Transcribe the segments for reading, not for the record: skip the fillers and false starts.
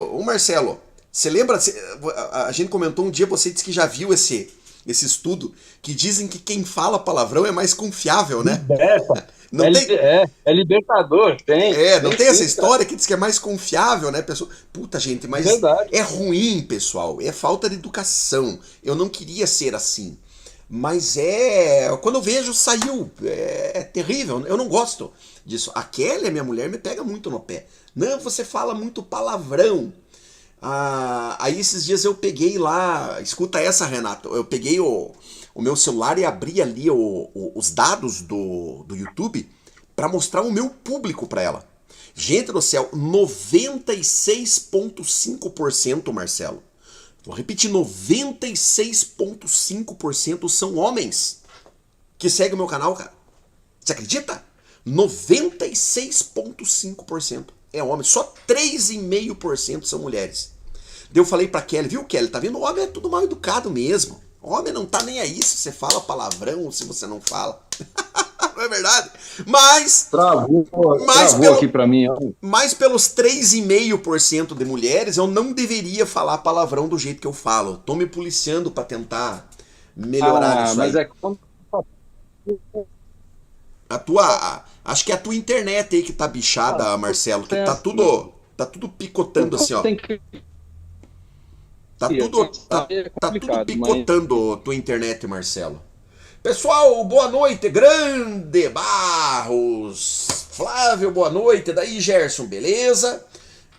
Ô Marcelo, você lembra? A gente comentou um dia, você disse que já viu esse estudo que dizem que quem fala palavrão é mais confiável, né? Liberta. Não tem, É libertador. não Tem tem essa sim, cara. história que diz que é mais confiável, né, pessoal? Puta, gente, É mas verdade. é ruim, pessoal. É falta de educação. Eu não queria ser assim. Mas quando eu vejo, saiu. É terrível. Eu não gosto disso. A Kelly, a minha mulher, me pega muito no pé. Não, você fala muito palavrão. Aí esses dias eu peguei lá, escuta essa, Renato, eu peguei o meu celular e abri ali os dados do YouTube para mostrar o meu público para ela. Gente do céu, 96,5%, Marcelo. Vou repetir, 96,5% são homens que seguem o meu canal, cara. Você acredita? 96,5% é homem, só 3,5% são mulheres. Daí eu falei pra Kelly, viu, Kelly, tá vendo? O homem é tudo mal educado mesmo. O homem não tá nem aí se você fala palavrão ou se você não fala. Não é verdade? Mas, mais, Travou aqui pelo, pra mim. Ó. mais pelos 3,5% de mulheres, eu não deveria falar palavrão do jeito que eu falo. Tô me policiando pra tentar melhorar Ah, isso mas aí. é quando Acho que é a tua internet aí que tá bichada, Marcelo, que tem assim. tá tudo picotando assim, ó. Tem que Tá tudo, tá, é tá tudo complicado, mas picotando tua internet, Marcelo. Pessoal, boa noite, grande Barros. Flávio, boa noite. Daí, Gerson, beleza?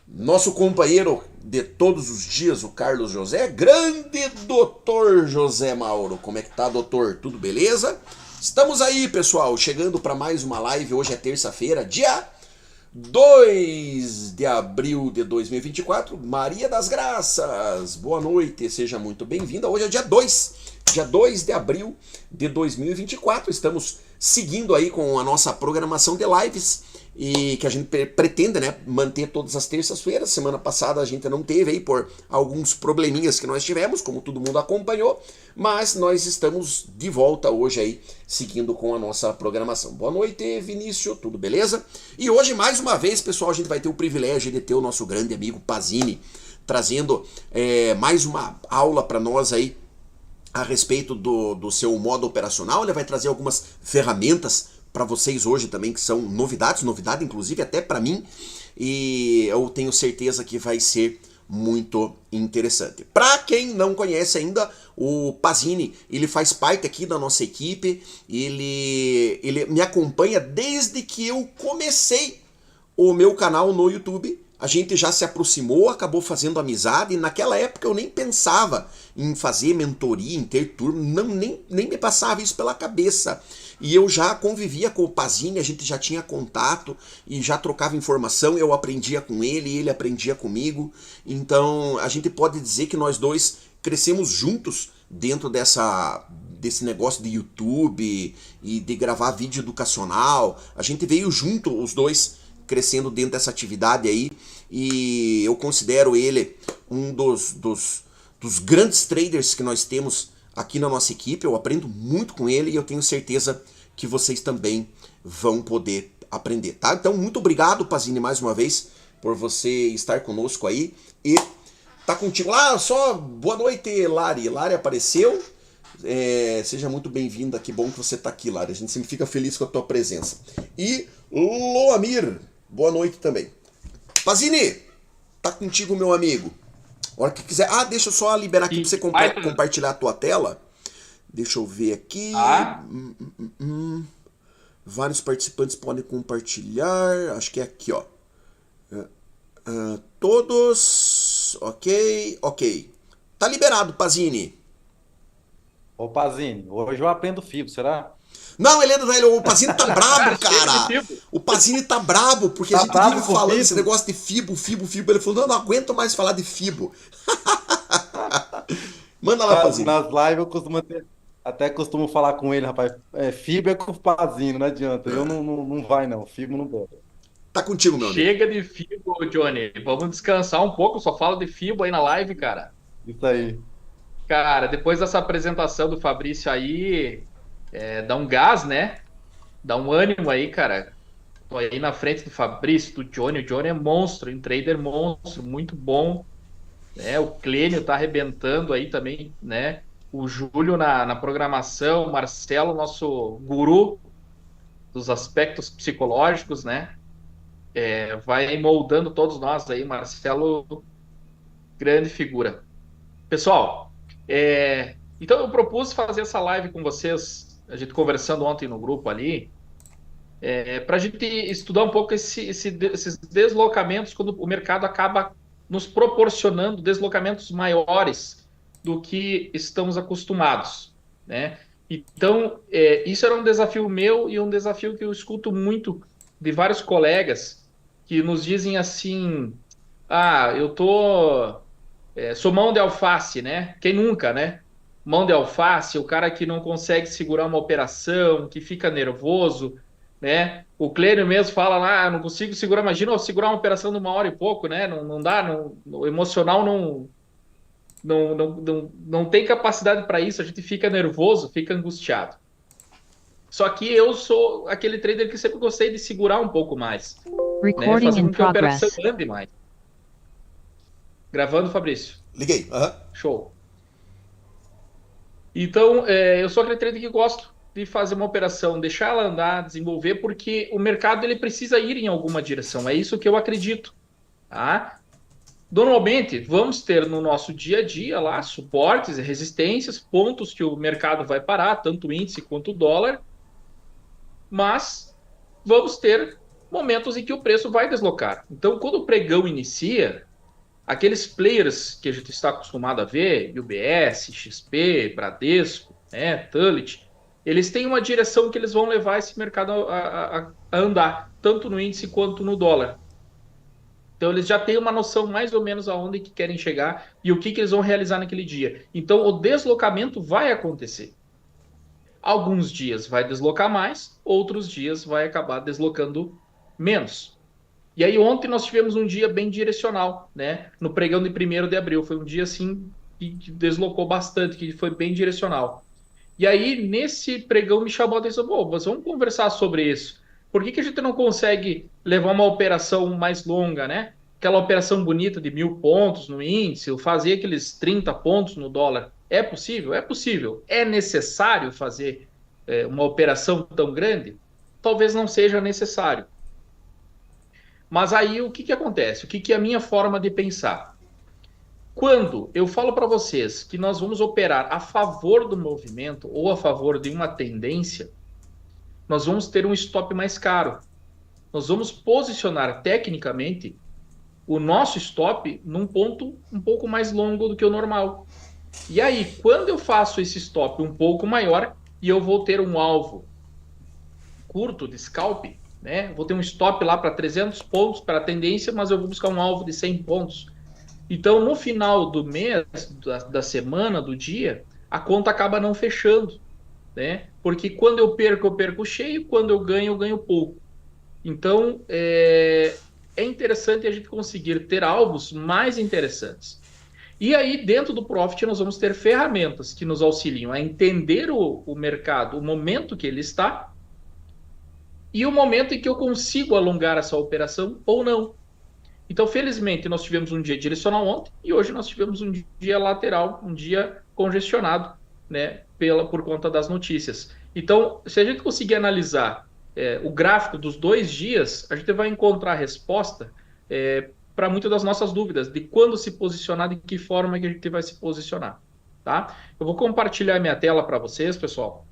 Nosso companheiro de todos os dias, o Carlos José. Grande doutor José Mauro. Como é que tá, doutor? Tudo beleza? Estamos aí, pessoal, chegando para mais uma live. Hoje é terça-feira, dia 2 de abril de 2024, Maria das Graças, boa noite, seja muito bem-vinda. Hoje é dia 2 de abril de 2024. Estamos seguindo aí com a nossa programação de lives e que a gente pretende, né, manter todas as terças-feiras. Semana passada a gente não teve aí por alguns probleminhas que nós tivemos, como todo mundo acompanhou, mas nós estamos de volta hoje aí, seguindo com a nossa programação. Boa noite, Vinícius, tudo beleza? E hoje, mais uma vez, pessoal, a gente vai ter o privilégio de ter o nosso grande amigo Pazini trazendo mais uma aula para nós aí a respeito do seu modo operacional. Ele vai trazer algumas ferramentas para vocês hoje também, que são novidades, novidade inclusive até para mim, e eu tenho certeza que vai ser muito interessante. Para quem não conhece ainda, o Pazini, ele faz parte aqui da nossa equipe, ele me acompanha desde que eu comecei o meu canal no YouTube. A gente já se aproximou, acabou fazendo amizade, e naquela época eu nem pensava em fazer mentoria, em ter turma, não, nem me passava isso pela cabeça. E eu já convivia com o Pazini, a gente já tinha contato e já trocava informação, eu aprendia com ele, ele aprendia comigo. Então a gente pode dizer que nós dois crescemos juntos dentro desse negócio de YouTube e de gravar vídeo educacional. A gente veio junto, os dois, crescendo dentro dessa atividade aí, e eu considero ele um dos grandes traders que nós temos aqui na nossa equipe. Eu aprendo muito com ele e eu tenho certeza que vocês também vão poder aprender, tá? Então, muito obrigado, Pazini, mais uma vez, por você estar conosco aí e tá contigo lá. Só boa noite, Lari. Lari apareceu. Seja muito bem-vinda, que bom que você está aqui, Lari. A gente sempre fica feliz com a tua presença. E Loamir, boa noite também. Pazini, tá contigo, meu amigo. A hora que quiser. Deixa eu só liberar aqui para e você vai. compartilhar a tua tela. Deixa eu ver aqui. Ah, Vários participantes podem compartilhar. Acho que é aqui, ó. Todos. Ok, ok. Tá liberado, Pazini. ô Pazini, hoje eu aprendo FIBO, será? Não, Helena, velho, o Pazini tá brabo, Chega de cara. FIBO. O Pazini tá brabo, porque a Tá gente vive bravo com falando esse FIBO? negócio de Fibo, Fibo, Fibo. Ele falou, não, não aguento mais falar de Fibo. Manda lá, Pazini. Nas lives eu até costumo falar com ele, rapaz. FIBO é com o Pazini, não adianta. Eu não vai não, FIBO não dá. Tá contigo, meu amigo. Chega de Fibo, Johnny. Vamos descansar um pouco. Só fala de Fibo aí na live, cara. Isso aí. Cara, depois dessa apresentação do Fabrício aí, dá um gás, né? Dá um ânimo aí, cara. tô aí na frente do Fabrício, do Johnny. O Johnny é monstro, um trader monstro, muito bom, né? O Clênio tá arrebentando aí também, né? O Júlio na programação, o Marcelo, nosso guru dos aspectos psicológicos, né? Vai moldando todos nós aí, Marcelo, grande figura. Pessoal, então eu propus fazer essa live com vocês, a gente conversando ontem no grupo ali, para a gente estudar um pouco esses deslocamentos, quando o mercado acaba nos proporcionando deslocamentos maiores do que estamos acostumados, né? Então, isso era um desafio meu e um desafio que eu escuto muito de vários colegas que nos dizem assim: ah, sou mão de alface, né? Quem nunca, né? Mão de alface, o cara que não consegue segurar uma operação, que fica nervoso, né? O Clênio mesmo fala lá, não consigo segurar, imagina eu segurar uma operação de 1 hora e pouco, né? Não dá, o emocional não tem capacidade para isso, a gente fica nervoso, fica angustiado. Só que eu sou aquele trader que sempre gostei de segurar um pouco mais, né? Fazer com que a operação ande mais. Gravando, Fabrício? Liguei. Show. Então, eu sou aquele trader que gosto de fazer uma operação, deixar ela andar, desenvolver, porque o mercado ele precisa ir em alguma direção. É isso que eu acredito. Tá? Normalmente, vamos ter no nosso dia a dia lá suportes e resistências, pontos que o mercado vai parar, tanto o índice quanto o dólar, mas vamos ter momentos em que o preço vai deslocar. Então, quando o pregão inicia, aqueles players que a gente está acostumado a ver, UBS, XP, Bradesco, né, Tullit, eles têm uma direção que eles vão levar esse mercado a andar, tanto no índice quanto no dólar. Então, eles já têm uma noção mais ou menos aonde que querem chegar e o que eles vão realizar naquele dia. Então, o deslocamento vai acontecer. Alguns dias vai deslocar mais, outros dias vai acabar deslocando menos. E aí ontem nós tivemos um dia bem direcional, né? No pregão de 1º de abril. Foi um dia, assim, que deslocou bastante, que foi bem direcional. E aí, nesse pregão, me chamou a atenção, mas vamos conversar sobre isso. Por que a gente não consegue levar uma operação mais longa, né? Aquela operação bonita de 1.000 pontos no índice, ou fazer aqueles 30 pontos no dólar. É possível? É possível. É necessário fazer uma operação tão grande? Talvez não seja necessário. Mas aí o que acontece? O que é a minha forma de pensar? Quando eu falo para vocês que nós vamos operar a favor do movimento ou a favor de uma tendência, nós vamos ter um stop mais caro. Nós vamos posicionar tecnicamente o nosso stop num ponto um pouco mais longo do que o normal. E aí, quando eu faço esse stop um pouco maior e eu vou ter um alvo curto de scalp, né? Vou ter um stop lá para 300 pontos para a tendência, mas eu vou buscar um alvo de 100 pontos. Então, no final do mês, da semana, do dia, a conta acaba não fechando, né? Porque quando eu perco cheio, quando eu ganho pouco. Então, é interessante a gente conseguir ter alvos mais interessantes. E aí, dentro do Profit, nós vamos ter ferramentas que nos auxiliam a entender o mercado, o momento que ele está, e o momento em que eu consigo alongar essa operação ou não. Então, felizmente, nós tivemos um dia direcional ontem e hoje nós tivemos um dia lateral, um dia congestionado, né, por conta das notícias. Então, se a gente conseguir analisar o gráfico dos 2 dias, a gente vai encontrar a resposta para muitas das nossas dúvidas, de quando se posicionar, de que forma que a gente vai se posicionar. Tá? Eu vou compartilhar minha tela para vocês, pessoal.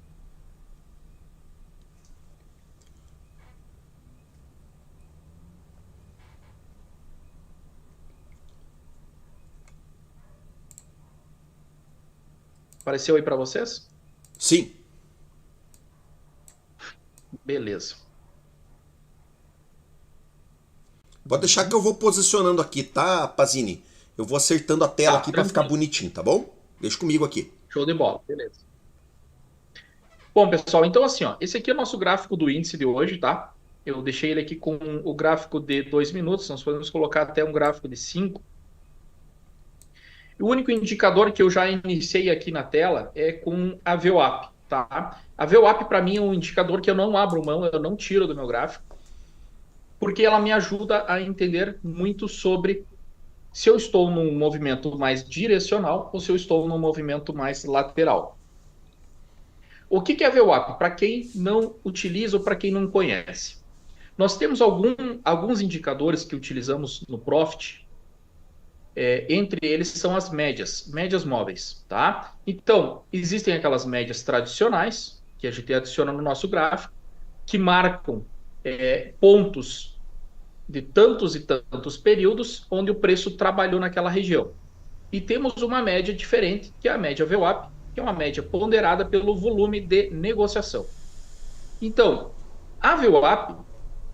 Apareceu aí para vocês? Sim. Beleza. Pode deixar que eu vou posicionando aqui, tá, Pazini? Eu vou acertando a tela aqui para ficar bonitinho, tá bom? Deixa comigo aqui. Show de bola, beleza. Bom, pessoal, então assim, ó, esse aqui é o nosso gráfico do índice de hoje, tá? Eu deixei ele aqui com o gráfico de 2 minutos, nós podemos colocar até um gráfico de 5. O único indicador que eu já iniciei aqui na tela é com a VWAP, tá? A VWAP para mim é um indicador que eu não abro mão, eu não tiro do meu gráfico. porque ela me ajuda a entender muito sobre se eu estou num movimento mais direcional ou se eu estou num movimento mais lateral. O que é VWAP? Para quem não utiliza ou para quem não conhece. Nós temos alguns indicadores que utilizamos no Profit, entre eles são as médias móveis, tá? Então, existem aquelas médias tradicionais, que a gente adiciona no nosso gráfico, que marcam pontos de tantos e tantos períodos onde o preço trabalhou naquela região. E temos uma média diferente, que é a média VWAP, que é uma média ponderada pelo volume de negociação. Então, a VWAP,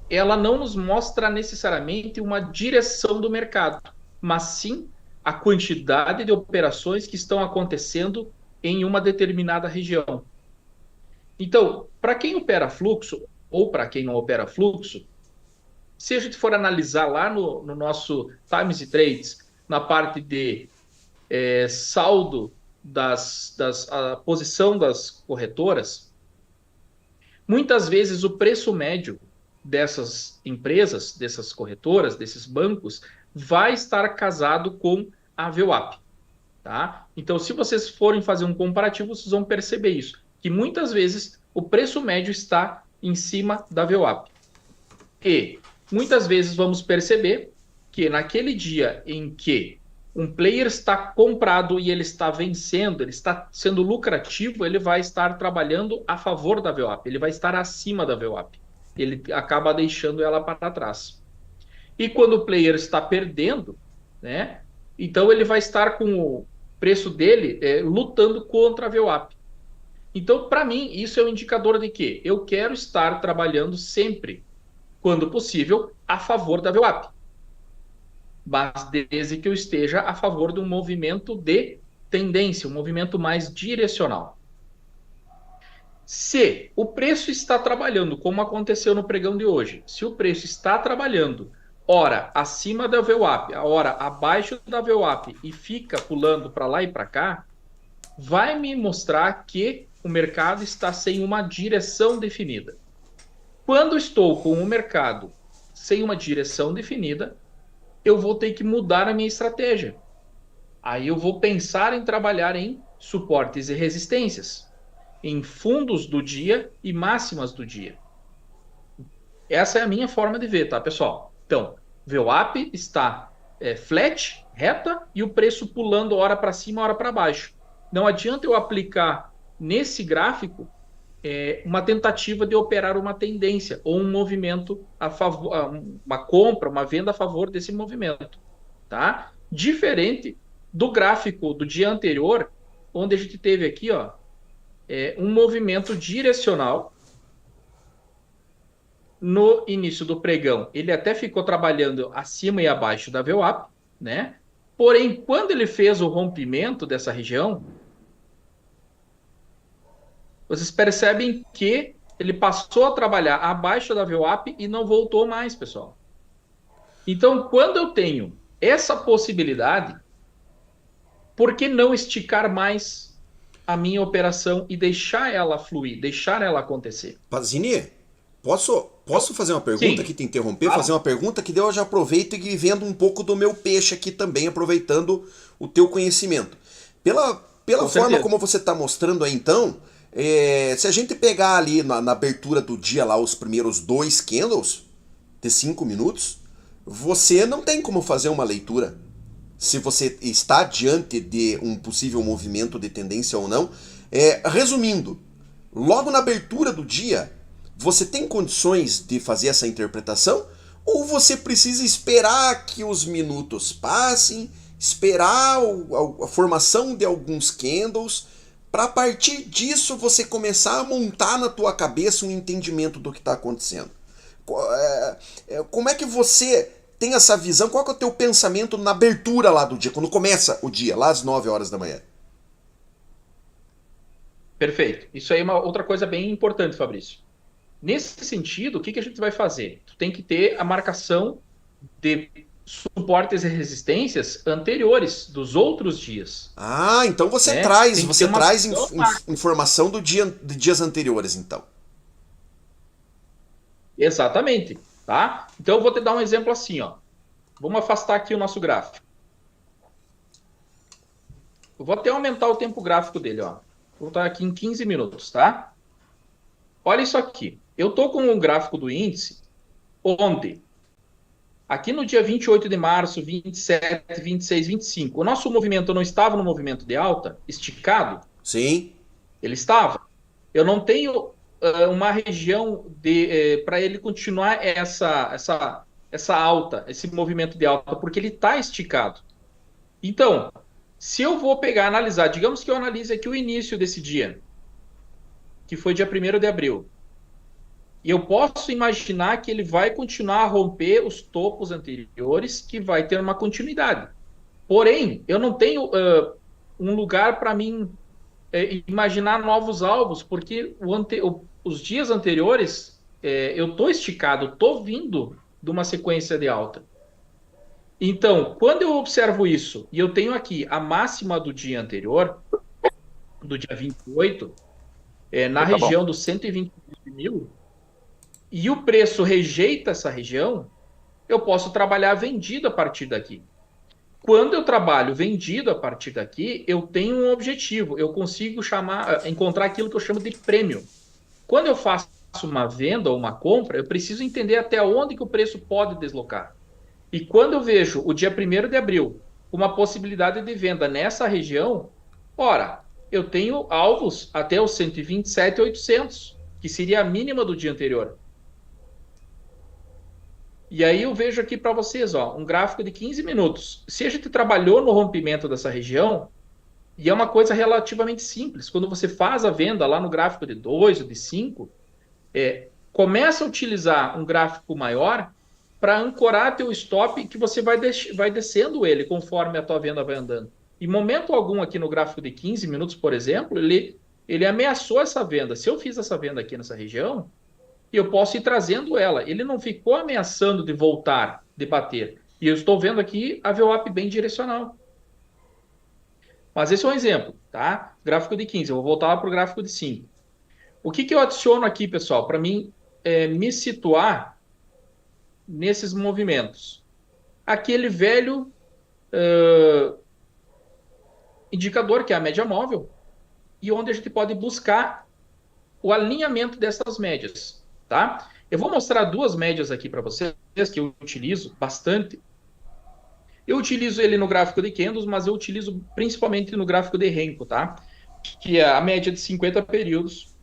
ela não nos mostra necessariamente uma direção do mercado, mas sim a quantidade de operações que estão acontecendo em uma determinada região. Então, para quem opera fluxo, ou para quem não opera fluxo, se a gente for analisar lá no nosso Times e Trades, na parte de saldo a posição das corretoras, muitas vezes o preço médio dessas empresas, dessas corretoras, desses bancos, vai estar casado com a VWAP. Tá? Então, se vocês forem fazer um comparativo, vocês vão perceber isso, que muitas vezes o preço médio está em cima da VWAP. E muitas vezes vamos perceber que naquele dia em que um player está comprado e ele está vencendo, ele está sendo lucrativo, ele vai estar trabalhando a favor da VWAP, ele vai estar acima da VWAP. Ele acaba deixando ela para trás. E quando o player está perdendo, né, então ele vai estar com o preço dele lutando contra a VWAP. Então, para mim, isso é um indicador de que eu quero estar trabalhando sempre, quando possível, a favor da VWAP. Mas desde que eu esteja a favor de um movimento de tendência, um movimento mais direcional. Se o preço está trabalhando, como aconteceu no pregão de hoje, se o preço está trabalhando, ora acima da VWAP, ora abaixo da VWAP e fica pulando para lá e para cá, vai me mostrar que o mercado está sem uma direção definida. Quando estou com o mercado sem uma direção definida, eu vou ter que mudar a minha estratégia. Aí eu vou pensar em trabalhar em suportes e resistências, em fundos do dia e máximas do dia. Essa é a minha forma de ver, tá, pessoal? Então, VWAP está flat, reta, e o preço pulando hora para cima, hora para baixo. Não adianta eu aplicar nesse gráfico uma tentativa de operar uma tendência ou um movimento a favor, uma compra, uma venda a favor desse movimento, tá? Diferente do gráfico do dia anterior, onde a gente teve aqui, ó, um movimento direcional no início do pregão. Ele até ficou trabalhando acima e abaixo da VWAP, né? Porém, quando ele fez o rompimento dessa região, vocês percebem que ele passou a trabalhar abaixo da VWAP e não voltou mais, pessoal. Então, quando eu tenho essa possibilidade, por que não esticar mais a minha operação e deixar ela fluir, deixar ela acontecer? Pazini, posso fazer uma pergunta Sim. aqui, te interromper? Claro. Fazer uma pergunta que daí eu já aproveito e vendo um pouco do meu peixe aqui também, aproveitando o teu conhecimento. Pela Com forma certeza. como você está mostrando aí, então, se a gente pegar ali na abertura do dia lá os primeiros 2 candles de 5 minutos, você não tem como fazer uma leitura se você está diante de um possível movimento de tendência ou não. Resumindo, logo na abertura do dia, você tem condições de fazer essa interpretação? Ou você precisa esperar que os minutos passem, esperar a formação de alguns candles, para a partir disso você começar a montar na tua cabeça um entendimento do que está acontecendo? Como é que você tem essa visão? Qual que é o teu pensamento na abertura lá do dia, quando começa o dia, lá às 9 horas da manhã? Perfeito. Isso aí é uma outra coisa bem importante, Fabrício. Nesse sentido, o que a gente vai fazer? Tu tem que ter a marcação de suportes e resistências anteriores dos outros dias. Ah, então você Tem traz que ter uma visão informação de dias anteriores, então. Exatamente. tá? Então eu vou te dar um exemplo assim, ó. Vamos afastar aqui o nosso gráfico. Eu vou até aumentar o tempo gráfico dele, ó. Vou botar aqui em 15 minutos, tá? Olha isso aqui. Eu tô com um gráfico do índice onde aqui no dia 28 de março, 27, 26, 25, o nosso movimento não estava no movimento de alta, esticado? Sim. Ele estava. Eu não tenho uma região para ele continuar essa alta, esse movimento de alta, porque ele está esticado. Então, se eu vou pegar, analisar, digamos que eu analise aqui o início desse dia, que foi dia 1º de abril, e eu posso imaginar que ele vai continuar a romper os topos anteriores, que vai ter uma continuidade. Porém, eu não tenho um lugar para mim imaginar novos alvos, porque os dias anteriores eu estou esticado, estou vindo de uma sequência de alta. Então, quando eu observo isso, e eu tenho aqui a máxima do dia anterior, do dia 28, na região dos 120 mil, e o preço rejeita essa região, eu posso trabalhar vendido a partir daqui. Quando eu trabalho vendido a partir daqui, eu tenho um objetivo, eu consigo encontrar aquilo que eu chamo de prêmio. Quando eu faço uma venda ou uma compra, eu preciso entender até onde que o preço pode deslocar. E quando eu vejo o dia 1º de abril, uma possibilidade de venda nessa região, ora, eu tenho alvos até os 127.800, que seria a mínima do dia anterior. E aí eu vejo aqui para vocês, ó, um gráfico de 15 minutos. Se a gente trabalhou no rompimento dessa região, e é uma coisa relativamente simples, quando você faz a venda lá no gráfico de 2 ou de 5, começa a utilizar um gráfico maior para ancorar teu stop, que você vai descendo ele conforme a tua venda vai andando. Em momento algum aqui no gráfico de 15 minutos, por exemplo, ele ameaçou essa venda. Se eu fiz essa venda aqui nessa região, eu posso ir trazendo ela. Ele não ficou ameaçando de voltar, de bater. E eu estou vendo aqui a VWAP bem direcional. Mas esse é um exemplo, tá? Gráfico de 15. Eu vou voltar lá para o gráfico de 5. O que eu adiciono aqui, pessoal, para mim me situar nesses movimentos? Aquele velho indicador, que é a média móvel, e onde a gente pode buscar o alinhamento dessas médias. Tá? Eu vou mostrar duas médias aqui para vocês, que eu utilizo bastante. Eu utilizo ele no gráfico de candles, mas eu utilizo principalmente no gráfico de Renko, tá? Que é a média de 50 períodos.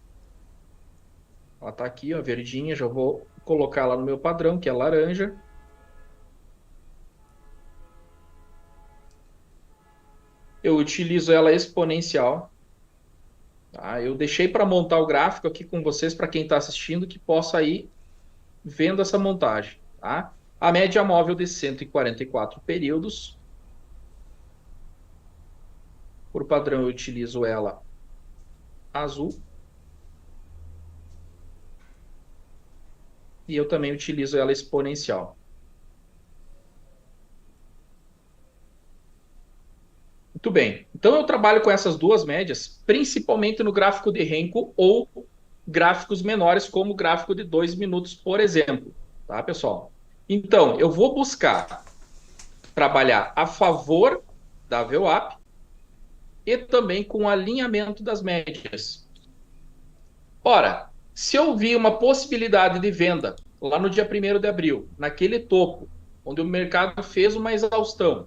Ela está aqui, ó, verdinha, já vou colocar lá no meu padrão, que é laranja. Eu utilizo ela exponencial. Tá? Eu deixei para montar o gráfico aqui com vocês, para quem está assistindo, que possa ir vendo essa montagem. Tá? A média móvel de 144 períodos. Por padrão, eu utilizo ela azul. E eu também utilizo ela exponencial. Muito bem. Então, eu trabalho com essas duas médias, principalmente no gráfico de Renko ou gráficos menores, como o gráfico de 2 minutos, por exemplo. Tá, pessoal? Então, eu vou buscar trabalhar a favor da VWAP e também com o alinhamento das médias. Ora, se eu vi uma possibilidade de venda lá no dia 1º de abril, naquele topo, onde o mercado fez uma exaustão,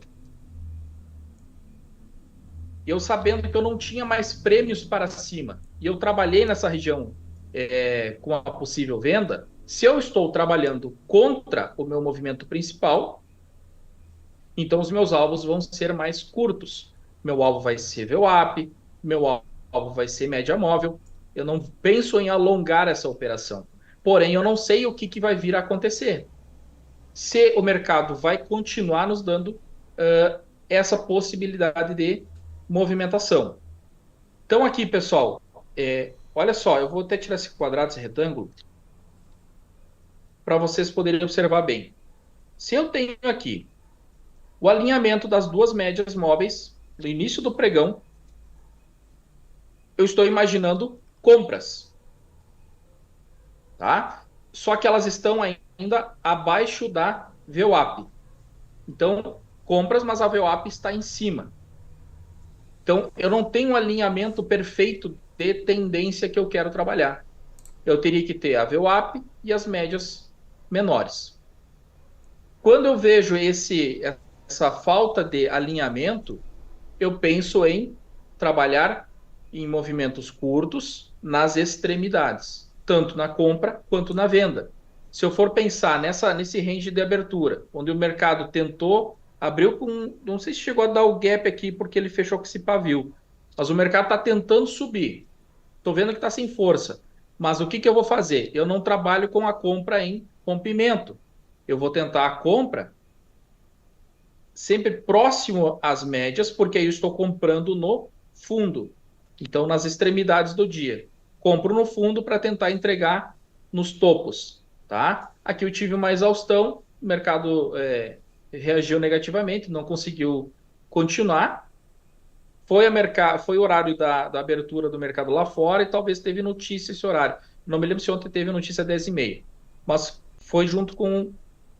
eu sabendo que eu não tinha mais prêmios para cima, e eu trabalhei nessa região com a possível venda, se eu estou trabalhando contra o meu movimento principal, então os meus alvos vão ser mais curtos. Meu alvo vai ser VWAP, meu alvo vai ser média móvel. Eu não penso em alongar essa operação. Porém, eu não sei o que vai vir a acontecer. Se o mercado vai continuar nos dando essa possibilidade de movimentação. Então aqui, pessoal, olha só, eu vou até tirar esse quadrado, esse retângulo, para vocês poderem observar bem. Se eu tenho aqui o alinhamento das duas médias móveis no início do pregão, eu estou imaginando compras. Tá? Só que elas estão ainda abaixo da VWAP. Então, compras, mas a VWAP está em cima. Então, eu não tenho um alinhamento perfeito de tendência que eu quero trabalhar. Eu teria que ter a VWAP e as médias menores. Quando eu vejo essa falta de alinhamento, eu penso em trabalhar em movimentos curtos nas extremidades, tanto na compra quanto na venda. Se eu for pensar nesse range de abertura, onde o mercado tentou, abriu com, não sei se chegou a dar o gap aqui porque ele fechou com esse pavio, mas o mercado está tentando subir. Estou vendo que está sem força. Mas o que eu vou fazer? Eu não trabalho com a compra em rompimento. Eu vou tentar a compra sempre próximo às médias, porque aí eu estou comprando no fundo. Então, nas extremidades do dia. Compro no fundo para tentar entregar nos topos. Tá? Aqui eu tive uma exaustão, o mercado reagiu negativamente, não conseguiu continuar. Foi o horário da abertura do mercado lá fora e talvez teve notícia esse horário. Não me lembro se ontem teve notícia 10h30, mas foi junto com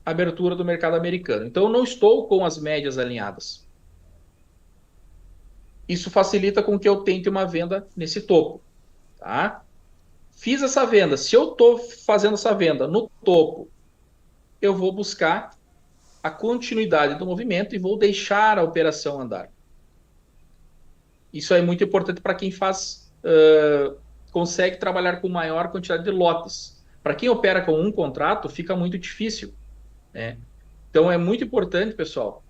a abertura do mercado americano. Então, eu não estou com as médias alinhadas. Isso facilita com que eu tente uma venda nesse topo. Tá? Fiz essa venda. Se eu estou fazendo essa venda no topo, eu vou buscar a continuidade do movimento e vou deixar a operação andar. Isso é muito importante para quem consegue trabalhar com maior quantidade de lotes. Para quem opera com um contrato, fica muito difícil. Né? Então, é muito importante, pessoal,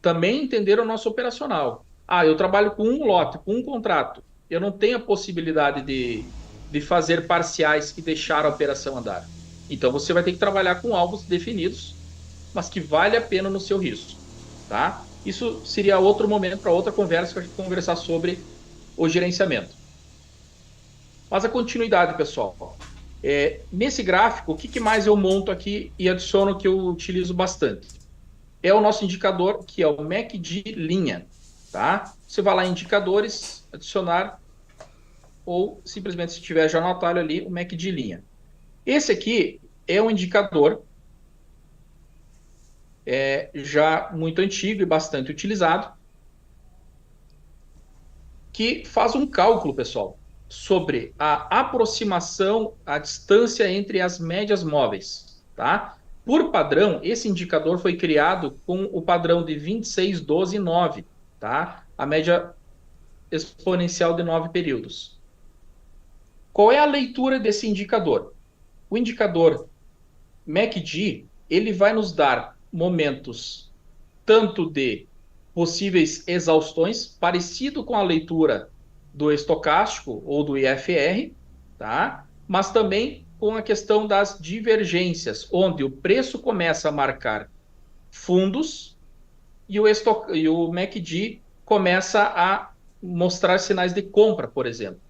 também entender o nosso operacional. Eu trabalho com um lote, com um contrato. Eu não tenho a possibilidade de fazer parciais e deixar a operação andar. Então, você vai ter que trabalhar com alvos definidos, mas que vale a pena no seu risco. Tá? Isso seria outro momento para outra conversa, para conversar sobre o gerenciamento. Mas a continuidade, pessoal. Nesse gráfico, o que mais eu monto aqui e adiciono que eu utilizo bastante? É o nosso indicador, que é o MACD linha. Tá? Você vai lá em indicadores, adicionar, ou simplesmente se tiver já no atalho ali, o MACD linha. Esse aqui é um indicador já muito antigo e bastante utilizado, que faz um cálculo, pessoal, sobre a aproximação, a distância entre as médias móveis. Tá? Por padrão, esse indicador foi criado com o padrão de 26, 12 e 9. Tá? A média exponencial de 9 períodos. Qual é a leitura desse indicador? O indicador MACD, ele vai nos dar momentos tanto de possíveis exaustões, parecido com a leitura do estocástico ou do IFR, tá? Mas também com a questão das divergências, onde o preço começa a marcar fundos e o MACD começa a mostrar sinais de compra, por exemplo.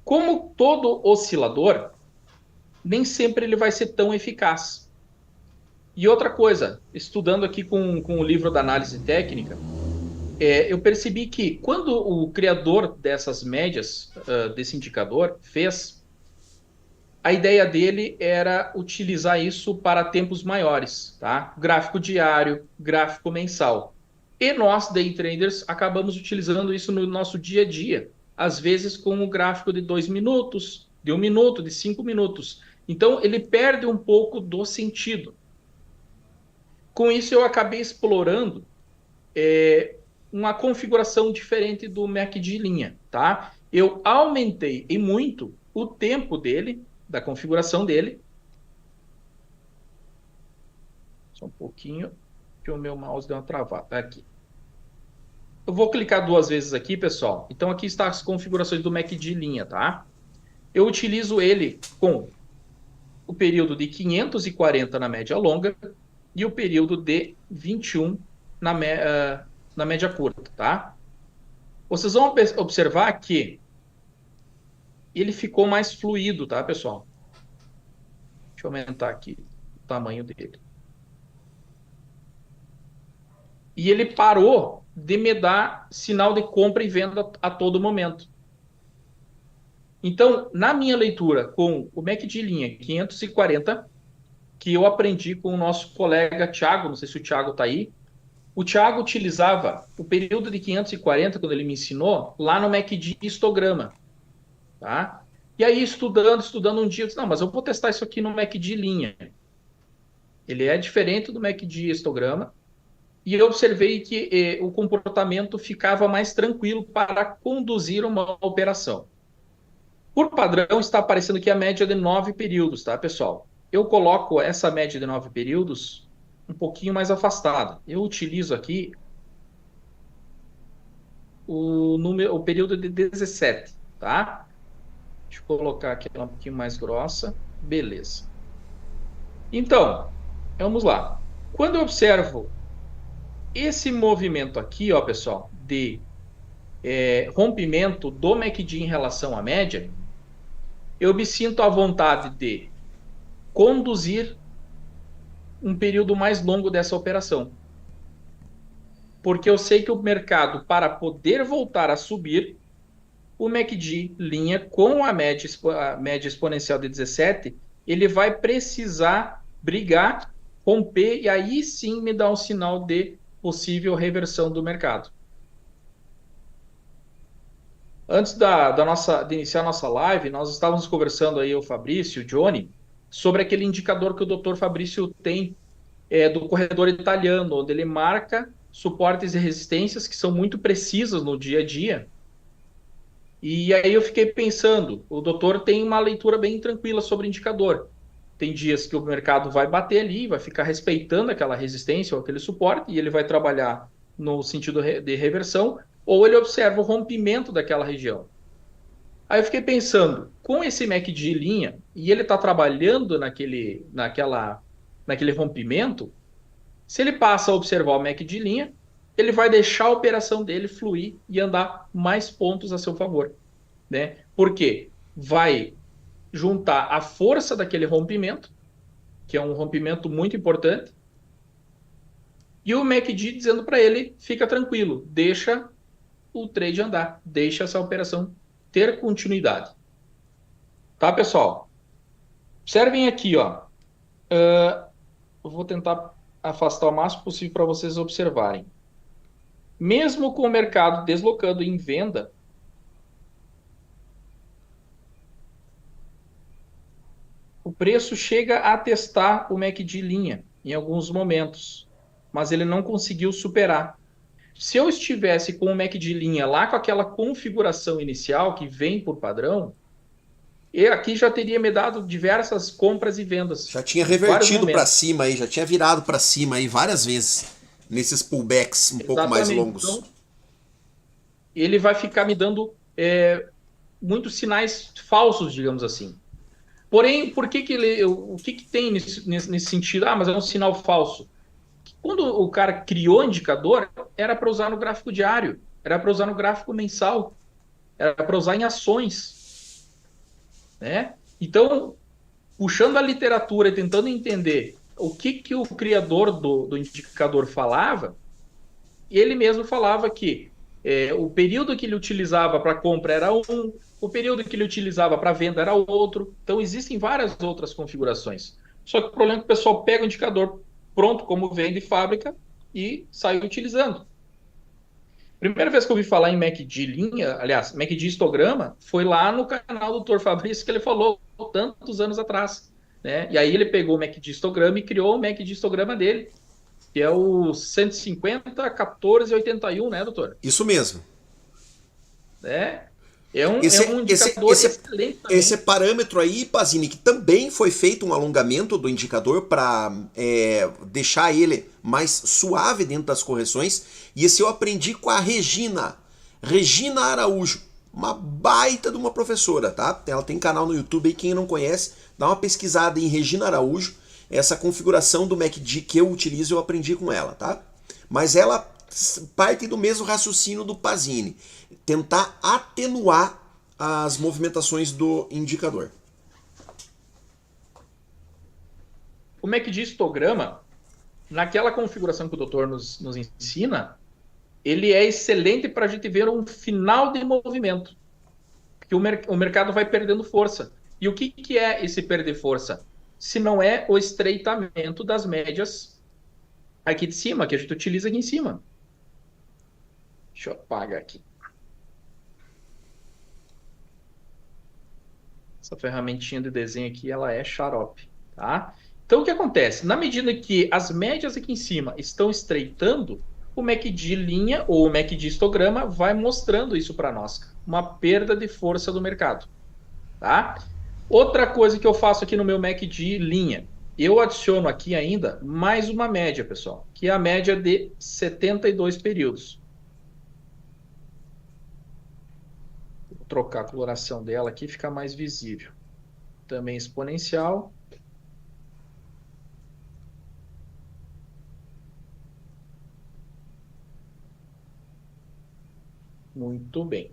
Como todo oscilador, nem sempre ele vai ser tão eficaz. E outra coisa, estudando aqui com o livro da análise técnica, eu percebi que quando o criador dessas médias, desse indicador, fez, a ideia dele era utilizar isso para tempos maiores, tá? Gráfico diário, gráfico mensal. E nós, day traders, acabamos utilizando isso no nosso dia a dia, às vezes com um gráfico de 2 minutos, de 1 minuto, de 5 minutos. Então, ele perde um pouco do sentido. Com isso, eu acabei explorando uma configuração diferente do MACD linha. Tá? Eu aumentei e muito o tempo dele, da configuração dele. Só um pouquinho, que o meu mouse deu uma travada. Aqui. Eu vou clicar 2 vezes aqui, pessoal. Então, aqui estão as configurações do MACD linha. Tá? Eu utilizo ele com o período de 540 na média longa e o período de 21 na média curta, tá? Vocês vão observar que ele ficou mais fluido, tá, pessoal? Deixa eu aumentar aqui o tamanho dele. E ele parou de me dar sinal de compra e venda a todo momento. Então, na minha leitura com o MACD linha 540, que eu aprendi com o nosso colega Thiago, não sei se o Thiago está aí. O Thiago utilizava o período de 540, quando ele me ensinou, lá no MACD histograma. Tá? E aí, estudando um dia, eu disse, não, mas eu vou testar isso aqui no MACD linha. Ele é diferente do MACD histograma, e eu observei que o comportamento ficava mais tranquilo para conduzir uma operação. Por padrão, está aparecendo aqui a média de 9 períodos, tá, pessoal? Eu coloco essa média de 9 períodos um pouquinho mais afastada. Eu utilizo aqui o período de 17, tá? Deixa eu colocar aqui ela um pouquinho mais grossa. Beleza. Então, vamos lá. Quando eu observo esse movimento aqui, ó, pessoal, de rompimento do MACD em relação à média, eu me sinto à vontade de conduzir um período mais longo dessa operação. Porque eu sei que o mercado, para poder voltar a subir, o MACD linha com a média exponencial de 17, ele vai precisar brigar, romper, e aí sim me dá um sinal de possível reversão do mercado. Antes de iniciar a nossa live, nós estávamos conversando aí, o Fabrício, o Johnny, sobre aquele indicador que o Dr. Fabrício tem do corredor italiano, onde ele marca suportes e resistências que são muito precisas no dia a dia. E aí eu fiquei pensando, o doutor tem uma leitura bem tranquila sobre o indicador. Tem dias que o mercado vai bater ali, vai ficar respeitando aquela resistência ou aquele suporte, e ele vai trabalhar no sentido de reversão, ou ele observa o rompimento daquela região. Aí eu fiquei pensando, com esse MACD linha, e ele está trabalhando naquele rompimento, se ele passa a observar o MACD linha, ele vai deixar a operação dele fluir e andar mais pontos a seu favor. Né? Por quê? Vai juntar a força daquele rompimento, que é um rompimento muito importante, e o MACD dizendo para ele, fica tranquilo, deixa o trade andar, deixa essa operação ter continuidade. Tá, pessoal? Observem aqui, ó. Eu vou tentar afastar o máximo possível para vocês observarem. Mesmo com o mercado deslocando em venda, o preço chega a testar o MACD linha em alguns momentos, mas ele não conseguiu superar. Se eu estivesse com o MACD linha lá com aquela configuração inicial que vem por padrão, eu aqui já teria me dado diversas compras e vendas. Já tinha revertido para cima aí, já tinha virado para cima aí várias vezes nesses pullbacks pouco mais longos. Então, ele vai ficar me dando muitos sinais falsos, digamos assim. Porém, o que tem nesse sentido? Ah, mas é um sinal falso. Quando o cara criou o indicador, era para usar no gráfico diário, era para usar no gráfico mensal, era para usar em ações. Né? Então, puxando a literatura e tentando entender o que o criador do indicador falava, ele mesmo falava que o período que ele utilizava para compra era um, o período que ele utilizava para venda era outro. Então, existem várias outras configurações. Só que o problema é que o pessoal pega o indicador pronto, como vem de fábrica, e sai utilizando. Primeira vez que eu ouvi falar em MACD linha, aliás, MACD histograma, foi lá no canal do Dr. Fabrício que ele falou tantos anos atrás. Né? E aí ele pegou o MACD histograma e criou o MACD histograma dele, que é o 150, 14 e 81, né, doutor? Isso mesmo. É um indicador excelente também. Esse parâmetro aí, Pazini, que também foi feito um alongamento do indicador para deixar ele mais suave dentro das correções. E esse eu aprendi com a Regina Araújo, uma baita de uma professora, tá? Ela tem canal no YouTube aí, quem não conhece, dá uma pesquisada em Regina Araújo. Essa configuração do MACD que eu utilizo, eu aprendi com ela, tá? Mas ela parte do mesmo raciocínio do Pazini, tentar atenuar as movimentações do indicador. O MACD histograma, naquela configuração que o doutor nos ensina, ele é excelente para a gente ver um final de movimento, que o mercado vai perdendo força. E o que é esse perder força? se não é o estreitamento das médias aqui de cima, que a gente utiliza aqui em cima. Deixa eu apagar aqui. Essa ferramentinha de desenho aqui, ela é xarope, tá? Então, o que acontece? Na medida que as médias aqui em cima estão estreitando, o MACD linha ou o MACD histograma vai mostrando isso para nós. Uma perda de força do mercado, tá? Outra coisa que eu faço aqui no meu MACD linha, eu adiciono aqui ainda mais uma média, pessoal, que é a média de 72 períodos. Vou trocar a coloração dela aqui, fica mais visível. Também exponencial. Muito bem.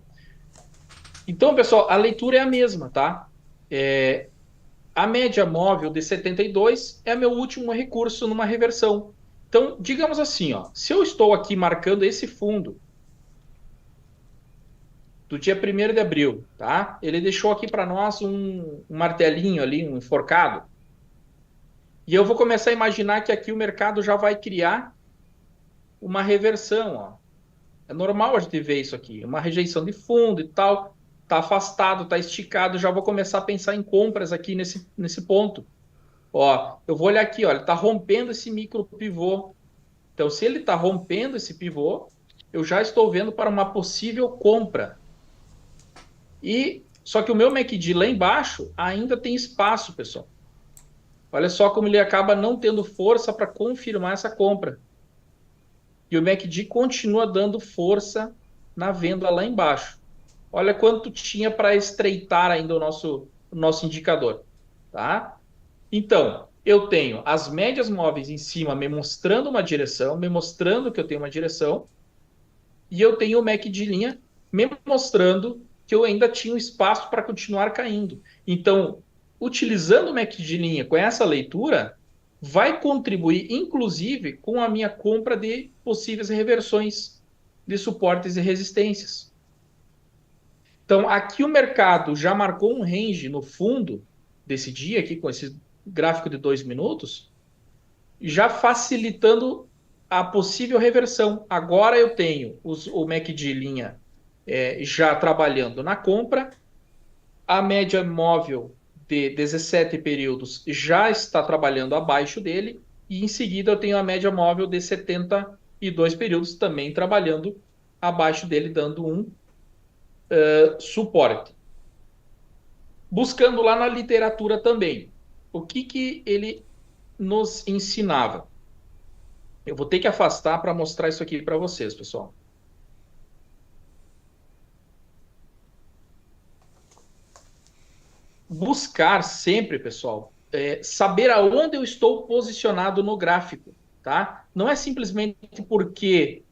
Então, pessoal, a leitura é a mesma, tá? A média móvel de 72 é meu último recurso numa reversão. Então, digamos assim, ó, se eu estou aqui marcando esse fundo do dia 1º de abril, tá? Ele deixou aqui para nós um martelinho ali, um enforcado. E eu vou começar a imaginar que aqui o mercado já vai criar uma reversão, ó. É normal a gente ver isso aqui, uma rejeição de fundo e tal, tá afastado, tá esticado, já vou começar a pensar em compras aqui nesse ponto. Ó, eu vou olhar aqui, ó, ele tá rompendo esse micro pivô. Então, se ele tá rompendo esse pivô, eu já estou vendo para uma possível compra. Só que o meu MACD lá embaixo ainda tem espaço, pessoal. Olha só como ele acaba não tendo força para confirmar essa compra. E o MACD continua dando força na venda lá embaixo. Olha quanto tinha para estreitar ainda o nosso indicador. Tá? Então, eu tenho as médias móveis em cima me mostrando uma direção, me mostrando que eu tenho uma direção, e eu tenho o MACD linha me mostrando que eu ainda tinha um espaço para continuar caindo. Então, utilizando o MACD linha com essa leitura, vai contribuir, inclusive, com a minha compra de possíveis reversões de suportes e resistências. Então, aqui o mercado já marcou um range no fundo desse dia, aqui com esse gráfico de 2 minutos, já facilitando a possível reversão. Agora eu tenho o MACD linha já trabalhando na compra, a média móvel de 17 períodos já está trabalhando abaixo dele, e em seguida eu tenho a média móvel de 72 períodos também trabalhando abaixo dele, dando um suporte. Buscando lá na literatura também, o que ele nos ensinava? Eu vou ter que afastar para mostrar isso aqui para vocês, pessoal. Buscar sempre, pessoal, saber aonde eu estou posicionado no gráfico, tá? Não é simplesmente porque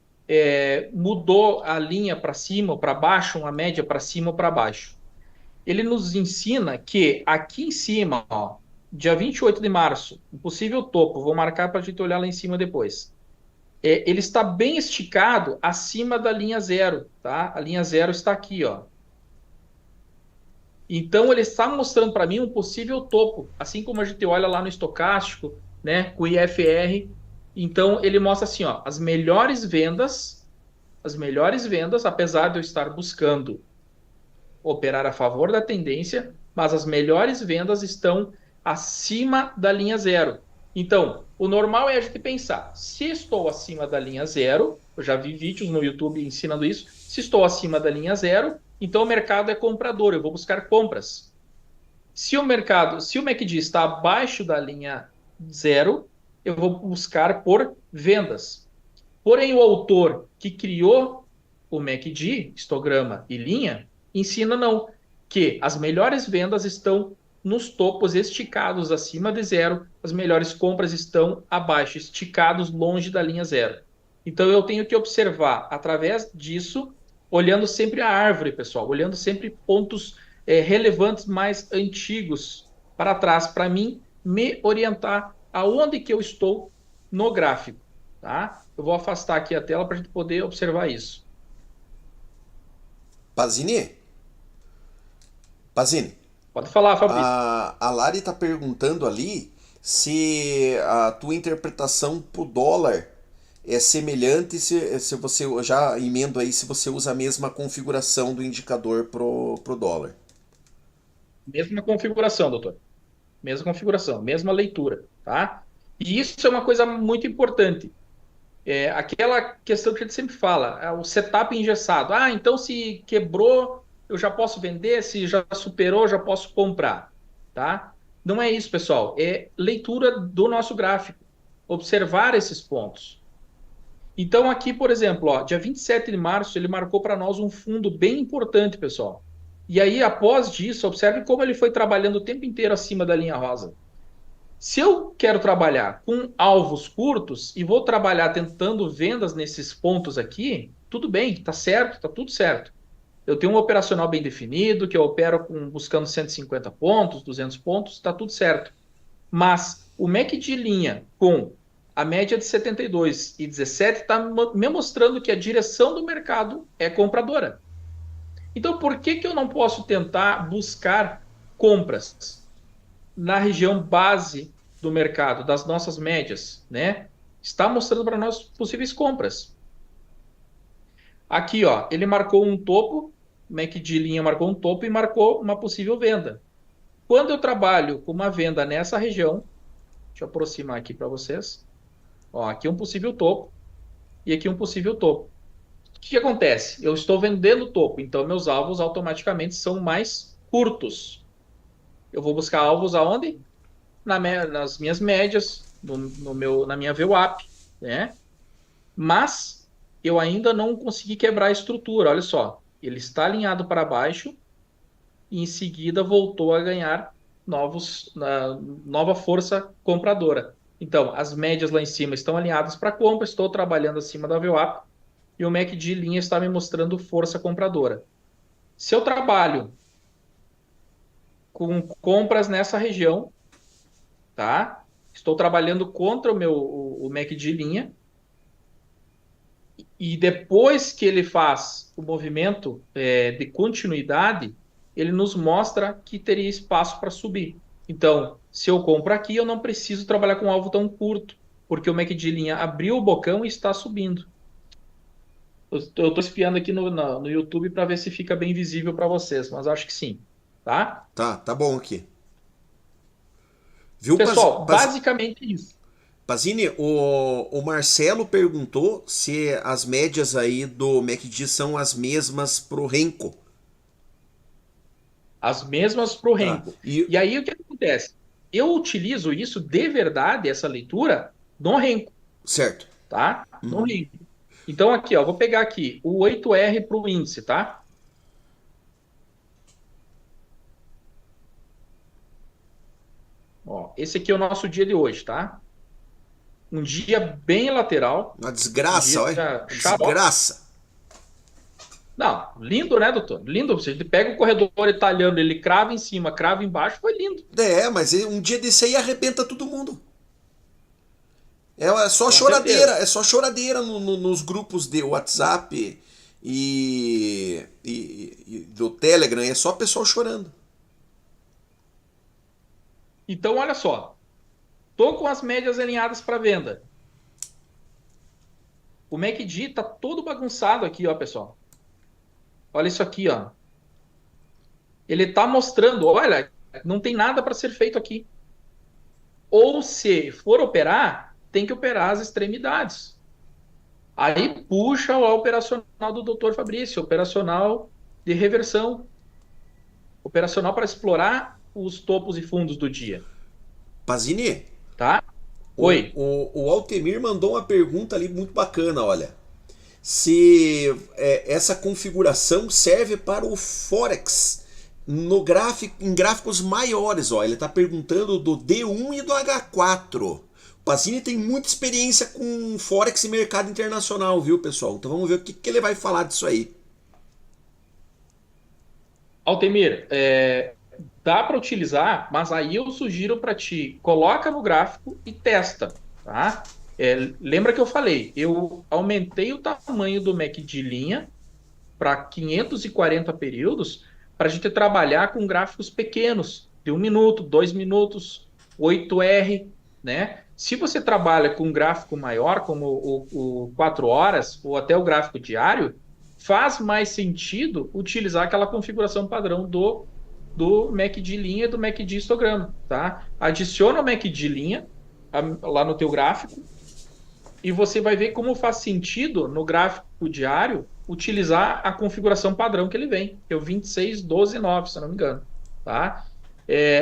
mudou a linha para cima ou para baixo, uma média para cima ou para baixo. Ele nos ensina que aqui em cima, ó, dia 28 de março, um possível topo, vou marcar para a gente olhar lá em cima depois. Ele está bem esticado acima da linha zero, tá? A linha zero está aqui, ó. Então, ele está mostrando para mim um possível topo, assim como a gente olha lá no estocástico, né, com o IFR. Então, ele mostra assim, ó, as melhores vendas, apesar de eu estar buscando operar a favor da tendência, mas as melhores vendas estão acima da linha zero. Então, o normal é a gente pensar, se estou acima da linha zero, eu já vi vídeos no YouTube ensinando isso, se estou acima da linha zero, então o mercado é comprador, eu vou buscar compras. Se o MACD está abaixo da linha zero, eu vou buscar por vendas. Porém, o autor que criou o MACD, histograma e linha, ensina não, que as melhores vendas estão nos topos esticados acima de zero, as melhores compras estão abaixo, esticados longe da linha zero. Então eu tenho que observar através disso, olhando sempre a árvore, pessoal, olhando sempre pontos relevantes mais antigos para trás, para mim me orientar aonde que eu estou no gráfico, tá? Eu vou afastar aqui a tela para a gente poder observar isso. Pazini? Pode falar, Fabrício. A Lari está perguntando ali se a tua interpretação pro dólar é semelhante, se você já emendo aí, se você usa a mesma configuração do indicador pro dólar. Mesma configuração, doutor. Mesma configuração, mesma leitura, tá? E isso é uma coisa muito importante. Aquela questão que a gente sempre fala, o setup engessado. Ah, então se quebrou, eu já posso vender, se já superou, já posso comprar, tá? Não é isso, pessoal. É leitura do nosso gráfico. Observar esses pontos. Então, aqui, por exemplo, ó, dia 27 de março, ele marcou para nós um fundo bem importante, pessoal. E aí, após disso, observe como ele foi trabalhando o tempo inteiro acima da linha rosa. Se eu quero trabalhar com alvos curtos e vou trabalhar tentando vendas nesses pontos aqui, tudo bem, tá certo, tá tudo certo. Eu tenho um operacional bem definido, que eu opero buscando 150 pontos, 200 pontos, tá tudo certo. Mas o MACD de linha com a média de 72 e 17 está me mostrando que a direção do mercado é compradora. Então, por que eu não posso tentar buscar compras na região base do mercado, das nossas médias, né? Está mostrando para nós possíveis compras. Aqui, ó, ele marcou um topo, o MACD de linha marcou um topo e marcou uma possível venda. Quando eu trabalho com uma venda nessa região, deixa eu aproximar aqui para vocês. Ó, aqui um possível topo e aqui um possível topo. O que acontece? Eu estou vendendo topo, então meus alvos automaticamente são mais curtos. Eu vou buscar alvos aonde? Nas minhas médias, na minha VWAP, né? Mas eu ainda não consegui quebrar a estrutura. Olha só, ele está alinhado para baixo e em seguida voltou a ganhar nova força compradora. Então, as médias lá em cima estão alinhadas para compra, estou trabalhando acima da VWAP e o MACD de linha está me mostrando força compradora. Se eu trabalho com compras nessa região, tá? Estou trabalhando contra o MACD de linha e depois que ele faz o movimento de continuidade, ele nos mostra que teria espaço para subir. Então, se eu compro aqui, eu não preciso trabalhar com um alvo tão curto, porque o MACD de linha abriu o bocão e está subindo. Eu estou espiando aqui no YouTube para ver se fica bem visível para vocês, mas acho que sim, tá? Tá bom aqui. Viu, Pessoal, basicamente isso. Pazini, o Marcelo perguntou se as médias aí do MACD são as mesmas pro Renko. As mesmas para o Renko. E aí o que acontece? Eu utilizo isso de verdade, essa leitura, no Renko. Certo. Tá? No Renko. Então aqui, ó, vou pegar aqui o 8R para o índice, tá? Ó, esse aqui é o nosso dia de hoje, tá? Um dia bem lateral. Uma desgraça, olha. Desgraça. Não, lindo, né, doutor? Lindo. Você pega o corredor italiano, ele crava em cima, crava embaixo, foi lindo. Mas um dia desse aí arrebenta todo mundo. É só choradeira, é só choradeira nos grupos de WhatsApp e do Telegram, é só pessoal chorando. Então, olha só. Tô com as médias alinhadas para venda. O MACD tá todo bagunçado aqui, ó, pessoal. Olha isso aqui, ó. Ele tá mostrando, olha, não tem nada para ser feito aqui. Ou se for operar, tem que operar as extremidades. Aí puxa o operacional do Dr. Fabrício, operacional de reversão. Operacional para explorar os topos e fundos do dia. Pazini? Tá? Oi. O Altemir mandou uma pergunta ali muito bacana, olha. Se essa configuração serve para o Forex em gráficos maiores, ó. Ele está perguntando do D1 e do H4. O Pazini tem muita experiência com Forex e mercado internacional, viu, pessoal? Então vamos ver o que ele vai falar disso aí. Altemir, dá para utilizar, mas aí eu sugiro para ti, coloca no gráfico e testa, tá? Lembra que eu falei, eu aumentei o tamanho do MACD de linha para 540 períodos para a gente trabalhar com gráficos pequenos, de 1 minuto, 2 minutos, 8R, né? Se você trabalha com um gráfico maior, como o 4 horas, ou até o gráfico diário, faz mais sentido utilizar aquela configuração padrão do MACD linha e do MACD histograma, tá? Adiciona o MACD linha lá no teu gráfico e você vai ver como faz sentido no gráfico diário utilizar a configuração padrão que ele vem, que é o 26, 12, 9, se eu não me engano, tá?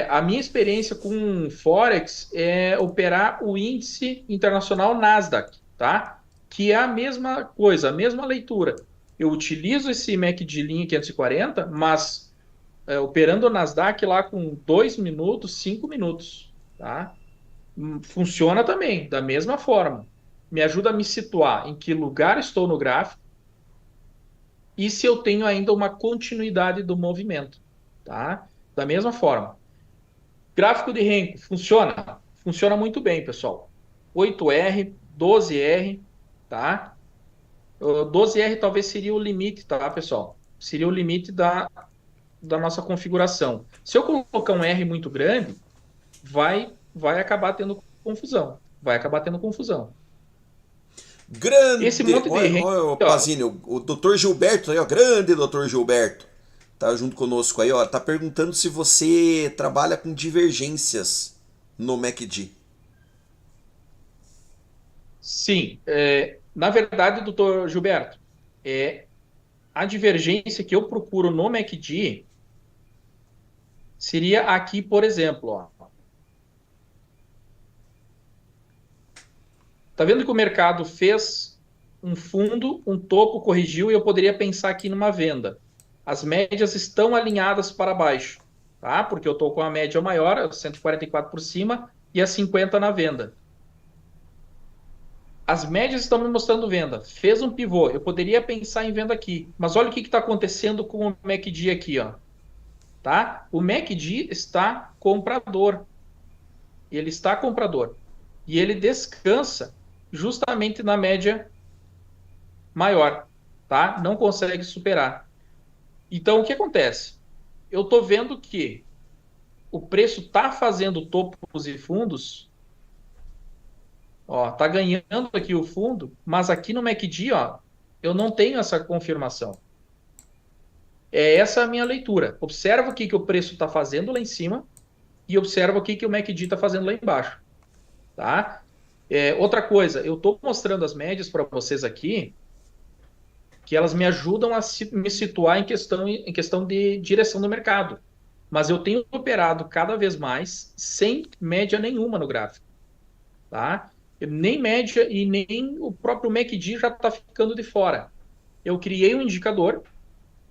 A minha experiência com Forex é operar o índice internacional Nasdaq, tá? Que é a mesma coisa, a mesma leitura. Eu utilizo esse MACD linha 540, mas operando o Nasdaq lá com 2 minutos, 5 minutos, tá? Funciona também, da mesma forma. Me ajuda a me situar em que lugar estou no gráfico e se eu tenho ainda uma continuidade do movimento, tá? Da mesma forma. Gráfico de Renko, funciona? Funciona muito bem, pessoal. 8R, 12R, tá? 12R talvez seria o limite, tá, pessoal? Seria o limite da nossa configuração. Se eu colocar um R muito grande, vai acabar tendo confusão. Vai acabar tendo confusão. Grande! Esse monte de Olha, Renko, olha, ó, Pazini, o doutor Gilberto aí, ó, grande doutor Gilberto, tá junto conosco aí, ó, tá perguntando se você trabalha com divergências no MACD. sim. Na verdade, doutor Gilberto, a divergência que eu procuro no MACD seria aqui, por exemplo, ó. Tá vendo que o mercado fez um fundo, um topo, corrigiu e eu poderia pensar aqui numa venda. As médias estão alinhadas para baixo, tá? Porque eu estou com a média maior, 144 por cima e a 50 na venda. As médias estão me mostrando venda. Fez um pivô, eu poderia pensar em venda aqui. Mas olha o que está acontecendo com o MACD aqui, ó. Tá? O MACD está comprador. Ele está comprador. E ele descansa justamente na média maior, tá? Não consegue superar. Então, o que acontece? Eu estou vendo que o preço está fazendo topos e fundos, ó, tá ganhando aqui o fundo, mas aqui no MACD, ó, eu não tenho essa confirmação. Essa a minha leitura. Observa o que o preço está fazendo lá em cima e observa o que o MACD está fazendo lá embaixo, tá? Outra coisa, eu estou mostrando as médias para vocês aqui, que elas me ajudam a me situar em questão de direção do mercado. Mas eu tenho operado cada vez mais sem média nenhuma no gráfico, tá? Nem média e nem o próprio MACD já está ficando de fora. Eu criei um indicador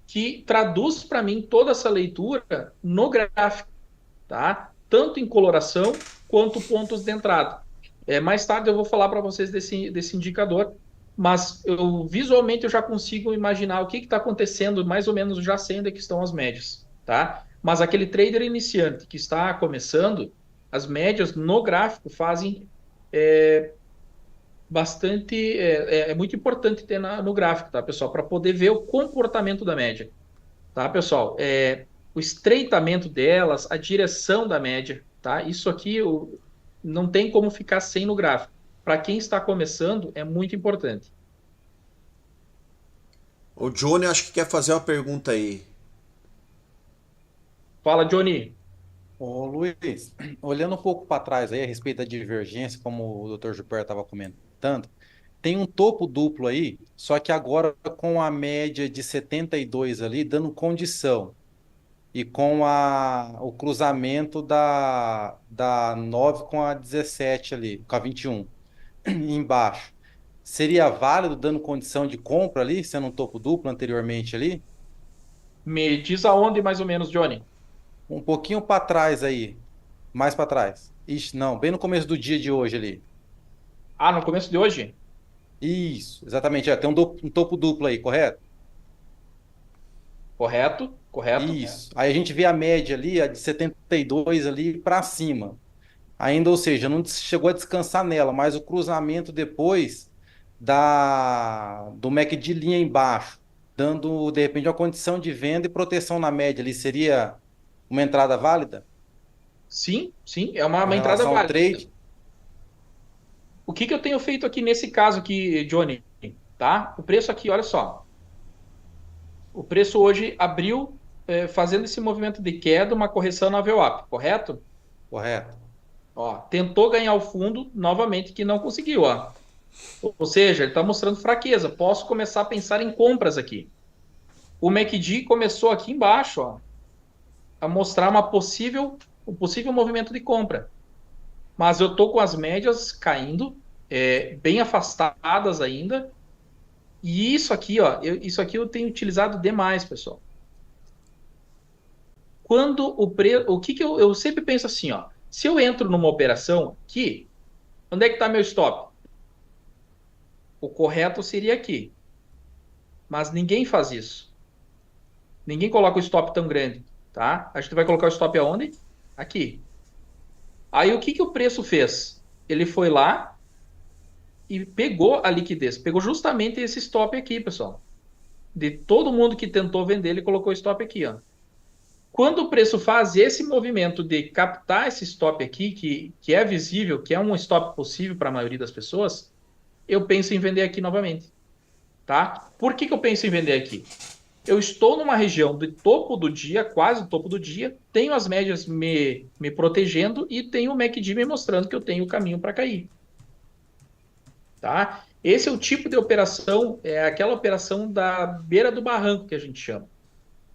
que traduz para mim toda essa leitura no gráfico, tá? Tanto em coloração quanto pontos de entrada. Mais tarde eu vou falar para vocês desse indicador, mas visualmente eu já consigo imaginar o que está acontecendo, mais ou menos já sei onde que estão as médias, tá? Mas aquele trader iniciante que está começando, as médias no gráfico fazem bastante, muito importante ter no gráfico, tá, pessoal? Para poder ver o comportamento da média, tá, pessoal? O estreitamento delas, a direção da média, tá? Isso aqui não tem como ficar sem no gráfico. Para quem está começando, é muito importante. O Johnny acho que quer fazer uma pergunta aí. Fala, Johnny. Ô, Luiz, olhando um pouco para trás aí a respeito da divergência, como o Dr. Gilberto estava comentando, tem um topo duplo aí, só que agora com a média de 72 ali, dando condição. E com o cruzamento da 9 com a 17 ali, com a 21 embaixo. Seria válido dando condição de compra ali, sendo um topo duplo anteriormente ali? Me diz aonde mais ou menos, Johnny? Um pouquinho para trás aí, mais para trás. Ixi, não, bem no começo do dia de hoje ali. Ah, no começo de hoje? Isso, exatamente. Tem um topo duplo aí, correto? Correto, correto. Isso. Aí a gente vê a média ali, a de 72 ali para cima. Ainda, ou seja, não chegou a descansar nela, mas o cruzamento depois do MACD linha embaixo. dando, de repente, uma condição de venda e proteção na média ali. Seria uma entrada válida Sim, sim, é uma, com uma entrada relação ao válida. trade? O que que eu tenho feito aqui nesse caso aqui, Johnny? Tá? O preço aqui, olha só. O preço hoje abriu fazendo esse movimento de queda, uma correção na VWAP, correto? Correto. Ó, tentou ganhar o fundo novamente que não conseguiu, ó. Ou seja, ele está mostrando fraqueza. Posso começar a pensar em compras aqui. O MACD começou aqui embaixo, ó, a mostrar um possível movimento de compra. Mas eu tô com as médias caindo, bem afastadas ainda. E isso aqui, ó, isso aqui eu tenho utilizado demais, pessoal. Quando o que eu sempre penso assim, ó, se eu entro numa operação aqui, onde é que está meu stop? O correto seria aqui. Mas ninguém faz isso. Ninguém coloca o stop tão grande, tá? A gente vai colocar o stop aonde? Aqui. Aí o que que o preço fez? Ele foi lá e pegou a liquidez, pegou justamente esse stop aqui, pessoal. De todo mundo que tentou vender, ele colocou o stop aqui, ó. Quando o preço faz esse movimento de captar esse stop aqui, que é visível, que é um stop possível para a maioria das pessoas, eu penso em vender aqui novamente, tá? Por que que eu penso em vender aqui? Eu estou numa região do topo do dia, quase o topo do dia, tenho as médias me protegendo e tenho o MACD me mostrando que eu tenho o caminho para cair. Tá? Esse é o tipo de operação, é aquela operação da beira do barranco que a gente chama.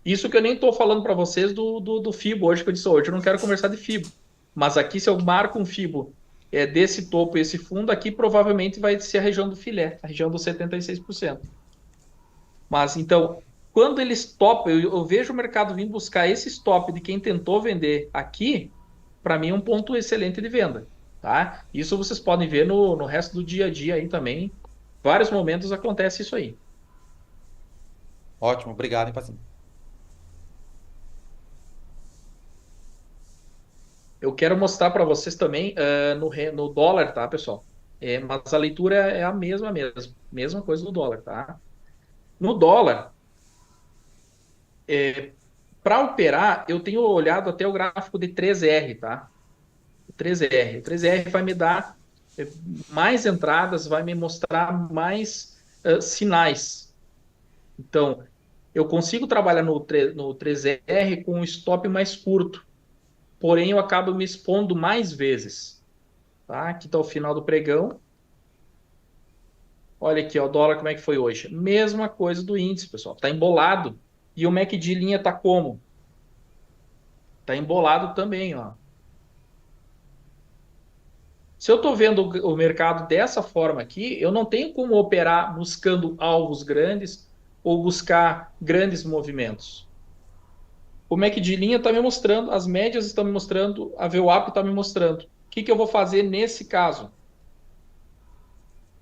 Isso que eu nem estou falando para vocês do FIBO hoje, que eu disse hoje, eu não quero conversar de FIBO. Mas aqui, se eu marco um FIBO desse topo e esse fundo, aqui provavelmente vai ser a região do filé, a região dos 76%. Mas então, quando eles topam, eu vejo o mercado vir buscar esse stop de quem tentou vender aqui, para mim é um ponto excelente de venda. Tá? Isso vocês podem ver no resto do dia a dia aí também. Vários momentos acontece isso aí. Ótimo, obrigado, hein, Passinho. Eu quero mostrar para vocês também no dólar, tá, pessoal? Mas a leitura é a mesma mesmo. Mesma coisa do dólar, tá? No dólar, para operar, eu tenho olhado até o gráfico de 3R, tá? O 3R. O 3R vai me dar mais entradas, vai me mostrar mais sinais. Então, eu consigo trabalhar no 3R com um stop mais curto, porém eu acabo me expondo mais vezes. Tá? Aqui está o final do pregão. Olha aqui, ó, o dólar como é que foi hoje. Mesma coisa do índice, pessoal. Está embolado. E o MACD linha está como? Está embolado também, ó. Se eu estou vendo o mercado dessa forma aqui, eu não tenho como operar buscando alvos grandes ou buscar grandes movimentos. O MACD linha está me mostrando, as médias estão me mostrando, a VWAP está me mostrando. O que eu vou fazer nesse caso?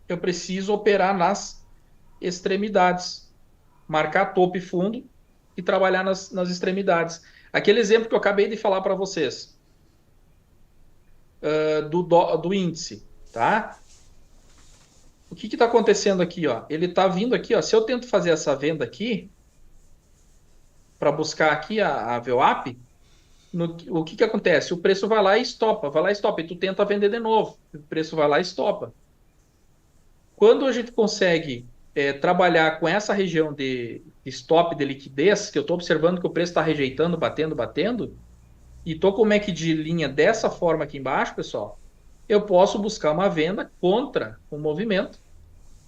Eu preciso operar nas extremidades, marcar topo e fundo e trabalhar nas extremidades. Aquele exemplo que eu acabei de falar para vocês, do índice, tá? O que está acontecendo aqui, ó? Ele está vindo aqui, ó. Se eu tento fazer essa venda aqui, para buscar aqui a VWAP, o que acontece? O preço vai lá e estopa, vai lá e estopa, e tu tenta vender de novo, o preço vai lá e estopa. Quando a gente consegue trabalhar com essa região de stop de liquidez, que eu estou observando que o preço está rejeitando, batendo, batendo, e estou com o MACD de linha dessa forma aqui embaixo, pessoal, eu posso buscar uma venda contra o movimento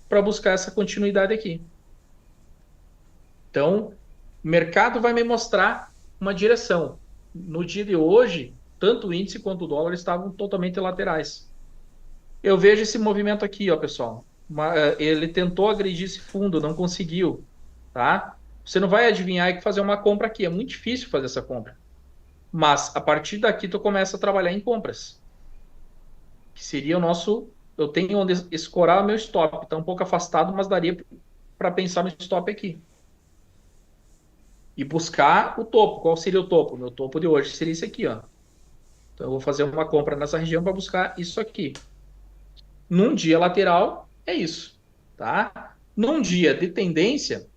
para buscar essa continuidade aqui. Então, o mercado vai me mostrar uma direção. No dia de hoje, tanto o índice quanto o dólar estavam totalmente laterais. Eu vejo esse movimento aqui, ó, pessoal. Ele tentou agredir esse fundo, não conseguiu, tá? Você não vai adivinhar e fazer uma compra aqui. É muito difícil fazer essa compra. Mas, a partir daqui, tu começa a trabalhar em compras. Que seria o nosso... Eu tenho onde escorar o meu stop. Está um pouco afastado, mas daria para pensar no stop aqui. E buscar o topo. Qual seria o topo? Meu topo de hoje seria esse aqui, ó. Então, eu vou fazer uma compra nessa região para buscar isso aqui. Num dia lateral, é isso, tá? Num dia de tendência,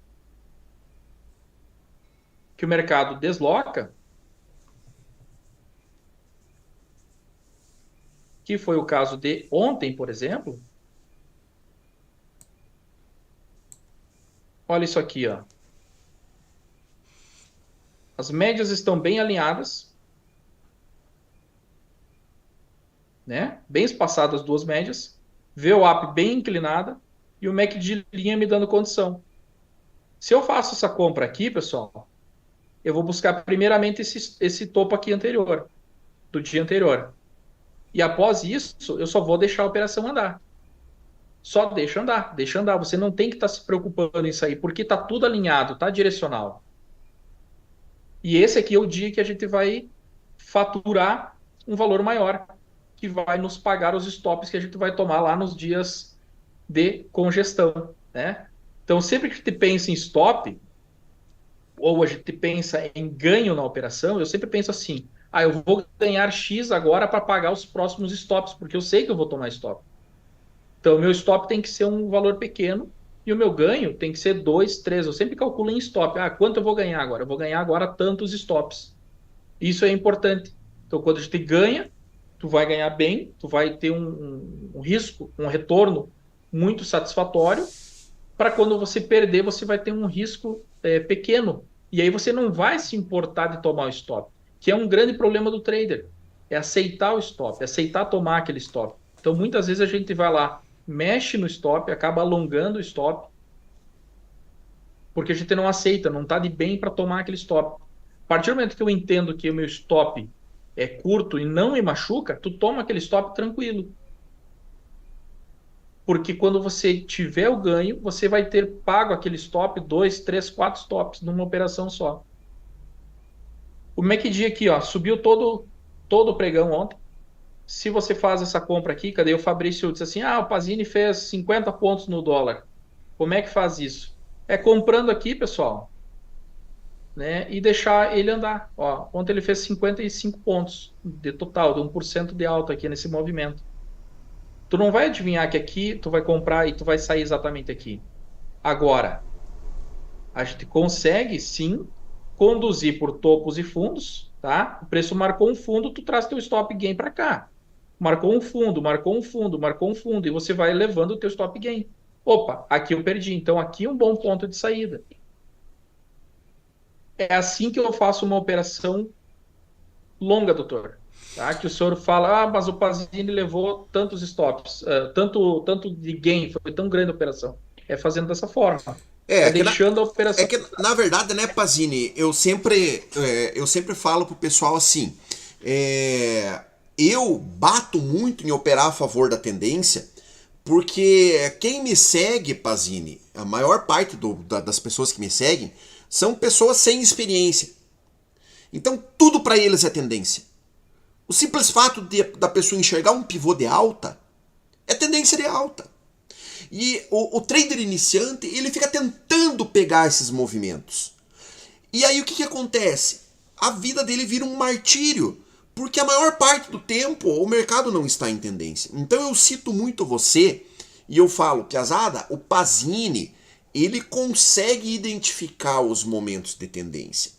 que o mercado desloca, que foi o caso de ontem, por exemplo. Olha isso aqui, ó. As médias estão bem alinhadas, né? Bem espaçadas as duas médias. VWAP bem inclinada e o MACD de linha me dando condição. Se eu faço essa compra aqui, pessoal, eu vou buscar primeiramente esse topo aqui anterior, do dia anterior. E após isso, eu só vou deixar a operação andar. Só deixa andar, deixa andar. Você não tem que estar se preocupando em sair, porque está tudo alinhado, está direcional. E esse aqui é o dia que a gente vai faturar um valor maior, que vai nos pagar os stops que a gente vai tomar lá nos dias de congestão, né? Então, sempre que a gente pensa em stop, ou a gente pensa em ganho na operação, eu sempre penso assim, eu vou ganhar X agora para pagar os próximos stops, porque eu sei que eu vou tomar stop. Então, o meu stop tem que ser um valor pequeno e o meu ganho tem que ser 2, 3. Eu sempre calculo em stop. Quanto eu vou ganhar agora? Eu vou ganhar agora tantos stops. Isso é importante. Então, quando a gente ganha, tu vai ganhar bem, tu vai ter um risco, um retorno muito satisfatório. Para quando você perder, você vai ter um risco pequeno. E aí você não vai se importar de tomar o stop, que é um grande problema do trader. É aceitar o stop, é aceitar tomar aquele stop. Então, muitas vezes a gente vai lá, mexe no stop, acaba alongando o stop, porque a gente não aceita, não está de bem para tomar aquele stop. A partir do momento que eu entendo que o meu stop é curto e não me machuca, tu toma aquele stop tranquilo. Porque quando você tiver o ganho, você vai ter pago aquele stop, 2, 3, 4 stops numa operação só. O MACD aqui, ó, subiu todo o pregão ontem. Se você faz essa compra aqui, cadê o Fabrício? Disse assim, o Pazini fez 50 pontos no dólar. Como é que faz isso? É comprando aqui, pessoal, né, e deixar ele andar. Ó, ontem ele fez 55 pontos de total, de 1% de alta aqui nesse movimento. Tu não vai adivinhar que aqui tu vai comprar e tu vai sair exatamente aqui. Agora, a gente consegue, sim, conduzir por topos e fundos, tá? O preço marcou um fundo, tu traz teu stop gain para cá. Marcou um fundo, marcou um fundo, marcou um fundo, e você vai levando o teu stop gain. Opa, aqui eu perdi, então aqui é um bom ponto de saída. É assim que eu faço uma operação longa, doutor. Tá? Que o senhor fala, mas o Pazini levou tantos stops, tanto de gain, foi tão grande a operação. É fazendo dessa forma. Deixando a operação. É que, na verdade, né, Pazini, eu sempre falo pro pessoal assim, eu bato muito em operar a favor da tendência, porque quem me segue, Pazini, a maior parte das pessoas que me seguem, são pessoas sem experiência. Então, tudo para eles é tendência. O simples fato da pessoa enxergar um pivô de alta é tendência de alta. E o trader iniciante, ele fica tentando pegar esses movimentos. E aí o que acontece? A vida dele vira um martírio, porque a maior parte do tempo o mercado não está em tendência. Então eu cito muito você e eu falo, Piazada, o Pazini, ele consegue identificar os momentos de tendência.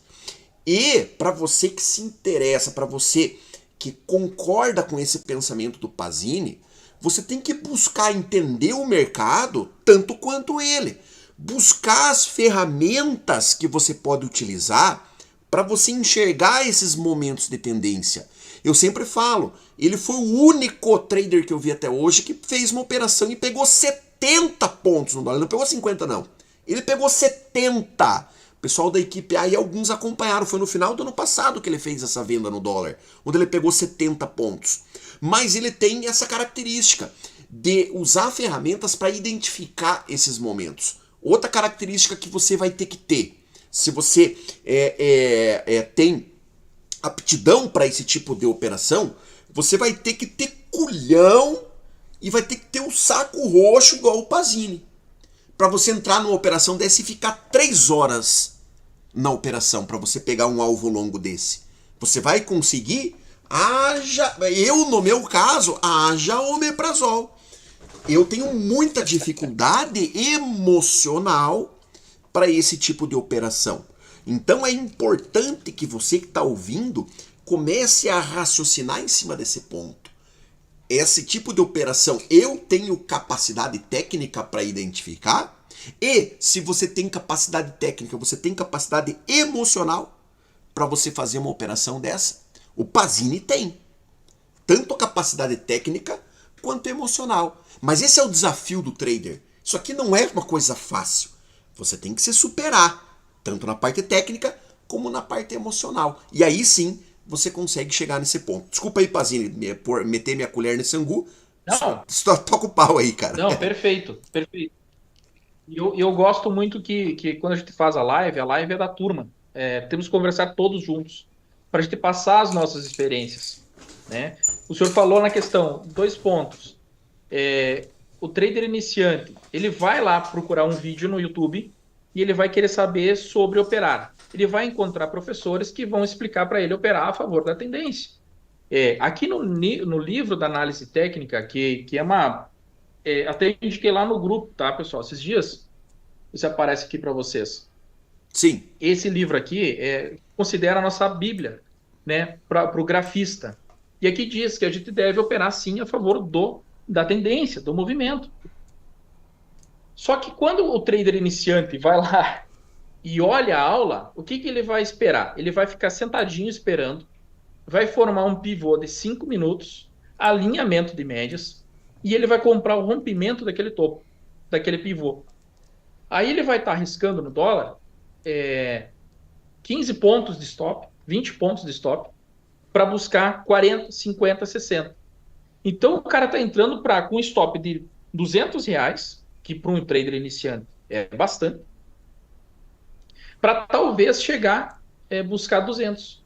E para você que se interessa, para você que concorda com esse pensamento do Pazini, você tem que buscar entender o mercado tanto quanto ele. Buscar as ferramentas que você pode utilizar para você enxergar esses momentos de tendência. Eu sempre falo, ele foi o único trader que eu vi até hoje que fez uma operação e pegou 70 pontos no dólar. Ele não pegou 50 não, ele pegou 70. O pessoal da equipe A e alguns acompanharam, foi no final do ano passado que ele fez essa venda no dólar, onde ele pegou 70 pontos. Mas ele tem essa característica de usar ferramentas para identificar esses momentos. Outra característica que você vai ter que ter, se você tem aptidão para esse tipo de operação, você vai ter que ter culhão e vai ter que ter o saco roxo igual o Pazini. Para você entrar numa operação dessa e ficar 3 horas na operação, para você pegar um alvo longo desse. Você vai conseguir? No meu caso, haja omeprazol. Eu tenho muita dificuldade emocional para esse tipo de operação. Então é importante que você que está ouvindo comece a raciocinar em cima desse ponto. Esse tipo de operação eu tenho capacidade técnica para identificar, e se você tem capacidade técnica, você tem capacidade emocional para você fazer uma operação dessa. O Pazini tem tanto a capacidade técnica quanto emocional. Mas esse é o desafio do trader. Isso aqui não é uma coisa fácil. Você tem que se superar, tanto na parte técnica como na parte emocional. E aí sim você consegue chegar nesse ponto. Desculpa aí, Pazini, por meter minha colher nesse angu. Não, Só toca o pau aí, cara. não, perfeito, perfeito. E eu gosto muito que quando a gente faz a live é da turma. Temos que conversar todos juntos para a gente passar as nossas experiências, né? O senhor falou na questão, 2 pontos. O trader iniciante, ele vai lá procurar um vídeo no YouTube e ele vai querer saber sobre operar. Ele vai encontrar professores que vão explicar para ele operar a favor da tendência. Aqui no livro da análise técnica, que é uma... até indiquei lá no grupo, tá, pessoal? Esses dias, isso aparece aqui para vocês. Sim. Esse livro aqui considera a nossa Bíblia, né, para o grafista. E aqui diz que a gente deve operar, sim, a favor da tendência, do movimento. Só que quando o trader iniciante vai lá e olha a aula, o que ele vai esperar? Ele vai ficar sentadinho esperando, vai formar um pivô de 5 minutos, alinhamento de médias, e ele vai comprar o rompimento daquele topo, daquele pivô. Aí ele vai estar arriscando no dólar 15 pontos de stop, 20 pontos de stop, para buscar 40, 50, 60. Então o cara está entrando com um stop de R$ 200, que para um trader iniciante é bastante, para talvez chegar buscar 200.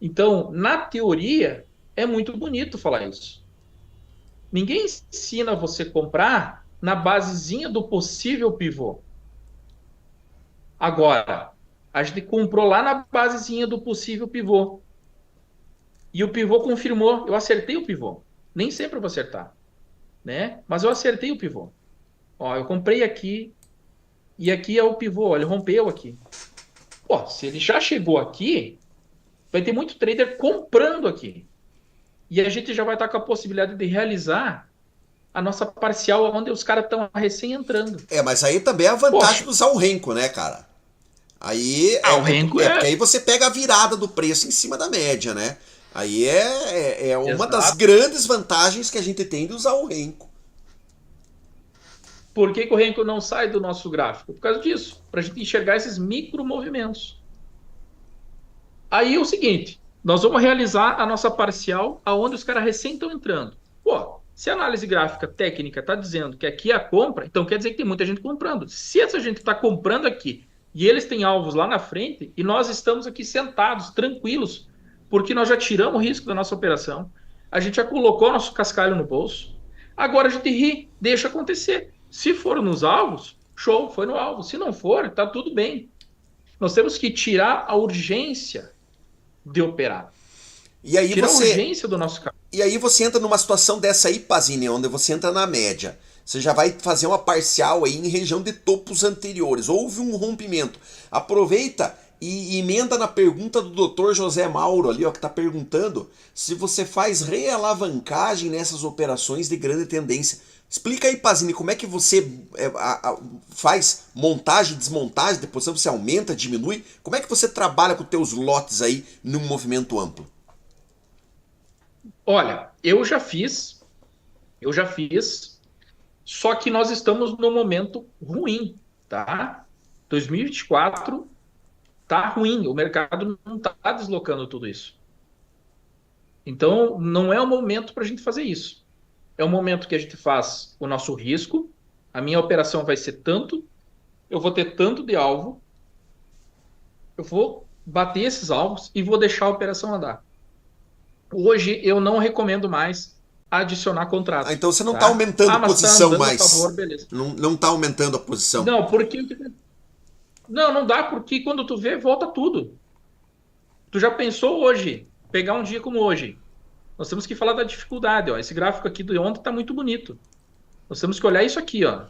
Então, na teoria, é muito bonito falar isso. Ninguém ensina você a comprar na basezinha do possível pivô. Agora, a gente comprou lá na basezinha do possível pivô. E o pivô confirmou, eu acertei o pivô. Nem sempre eu vou acertar, né? Mas eu acertei o pivô. Ó, eu comprei aqui, e aqui é o pivô, ele rompeu aqui. Pô, se ele já chegou aqui, vai ter muito trader comprando aqui. E a gente já vai estar com a possibilidade de realizar a nossa parcial, onde os caras estão recém entrando. Mas aí também é a vantagem Poxa. de usar o Renko, né, cara? Aí o Renko porque aí você pega a virada do preço em cima da média, né? Aí é uma das grandes vantagens que a gente tem de usar o Renko. Por que o Renko não sai do nosso gráfico? Por causa disso, para a gente enxergar esses micro movimentos. Aí é o seguinte, nós vamos realizar a nossa parcial aonde os caras recém estão entrando. Pô, se a análise gráfica técnica está dizendo que aqui é a compra, então quer dizer que tem muita gente comprando. Se essa gente está comprando aqui e eles têm alvos lá na frente e nós estamos aqui sentados, tranquilos, porque nós já tiramos o risco da nossa operação, a gente já colocou nosso cascalho no bolso, agora a gente ri, deixa acontecer. Se for nos alvos, show, foi no alvo. Se não for, tá tudo bem. Nós temos que tirar a urgência de operar. E aí tirar a urgência do nosso carro. E aí você entra numa situação dessa aí, Pazini, onde você entra na média. Você já vai fazer uma parcial aí em região de topos anteriores. Houve um rompimento. Aproveita e emenda na pergunta do Dr. José Mauro ali, ó, que está perguntando se você faz realavancagem nessas operações de grande tendência. Explica aí, Pazini, como é que você faz montagem, desmontagem, depois você aumenta, diminui? Como é que você trabalha com os teus lotes aí num movimento amplo? Olha, eu já fiz, só que nós estamos num momento ruim, tá? 2024 tá ruim, o mercado não tá deslocando tudo isso. Então, não é o momento para a gente fazer isso. É o momento que a gente faz o nosso risco, a minha operação vai ser tanto, eu vou ter tanto de alvo, eu vou bater esses alvos e vou deixar a operação andar. Hoje eu não recomendo mais adicionar contrato. Então você não está aumentando a posição mais. A favor, beleza. Não está aumentando a posição. Não, porque... Não dá, porque quando tu vê, volta tudo. Tu já pensou hoje, pegar um dia como hoje, nós temos que falar da dificuldade, ó. Esse gráfico aqui de ontem está muito bonito. Nós temos que olhar isso aqui, ó.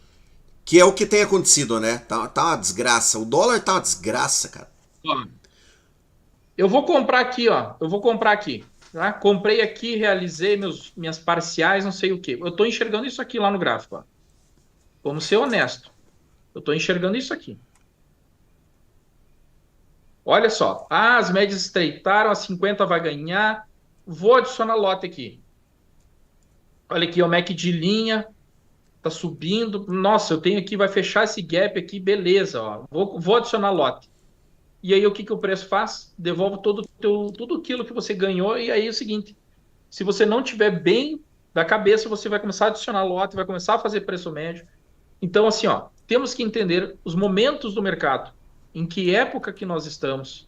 Que é o que tem acontecido, né? Tá uma desgraça. O dólar tá uma desgraça, cara. Ó, eu vou comprar aqui, ó. Eu vou comprar aqui. Tá? Comprei aqui, realizei minhas parciais, não sei o quê. Eu estou enxergando isso aqui lá no gráfico. Ó. Vamos ser honesto. Eu estou enxergando isso aqui. Olha só. Ah, as médias estreitaram, a 50 vai ganhar. Vou adicionar lote aqui. Olha aqui, o MAC de linha. Tá subindo. Nossa, eu tenho aqui, vai fechar esse gap aqui, beleza. Ó. Vou adicionar lote. E aí o que o preço faz? Devolve tudo aquilo que você ganhou. E aí é o seguinte: se você não tiver bem da cabeça, você vai começar a adicionar lote, vai começar a fazer preço médio. Então, assim, ó, temos que entender os momentos do mercado, em que época que nós estamos.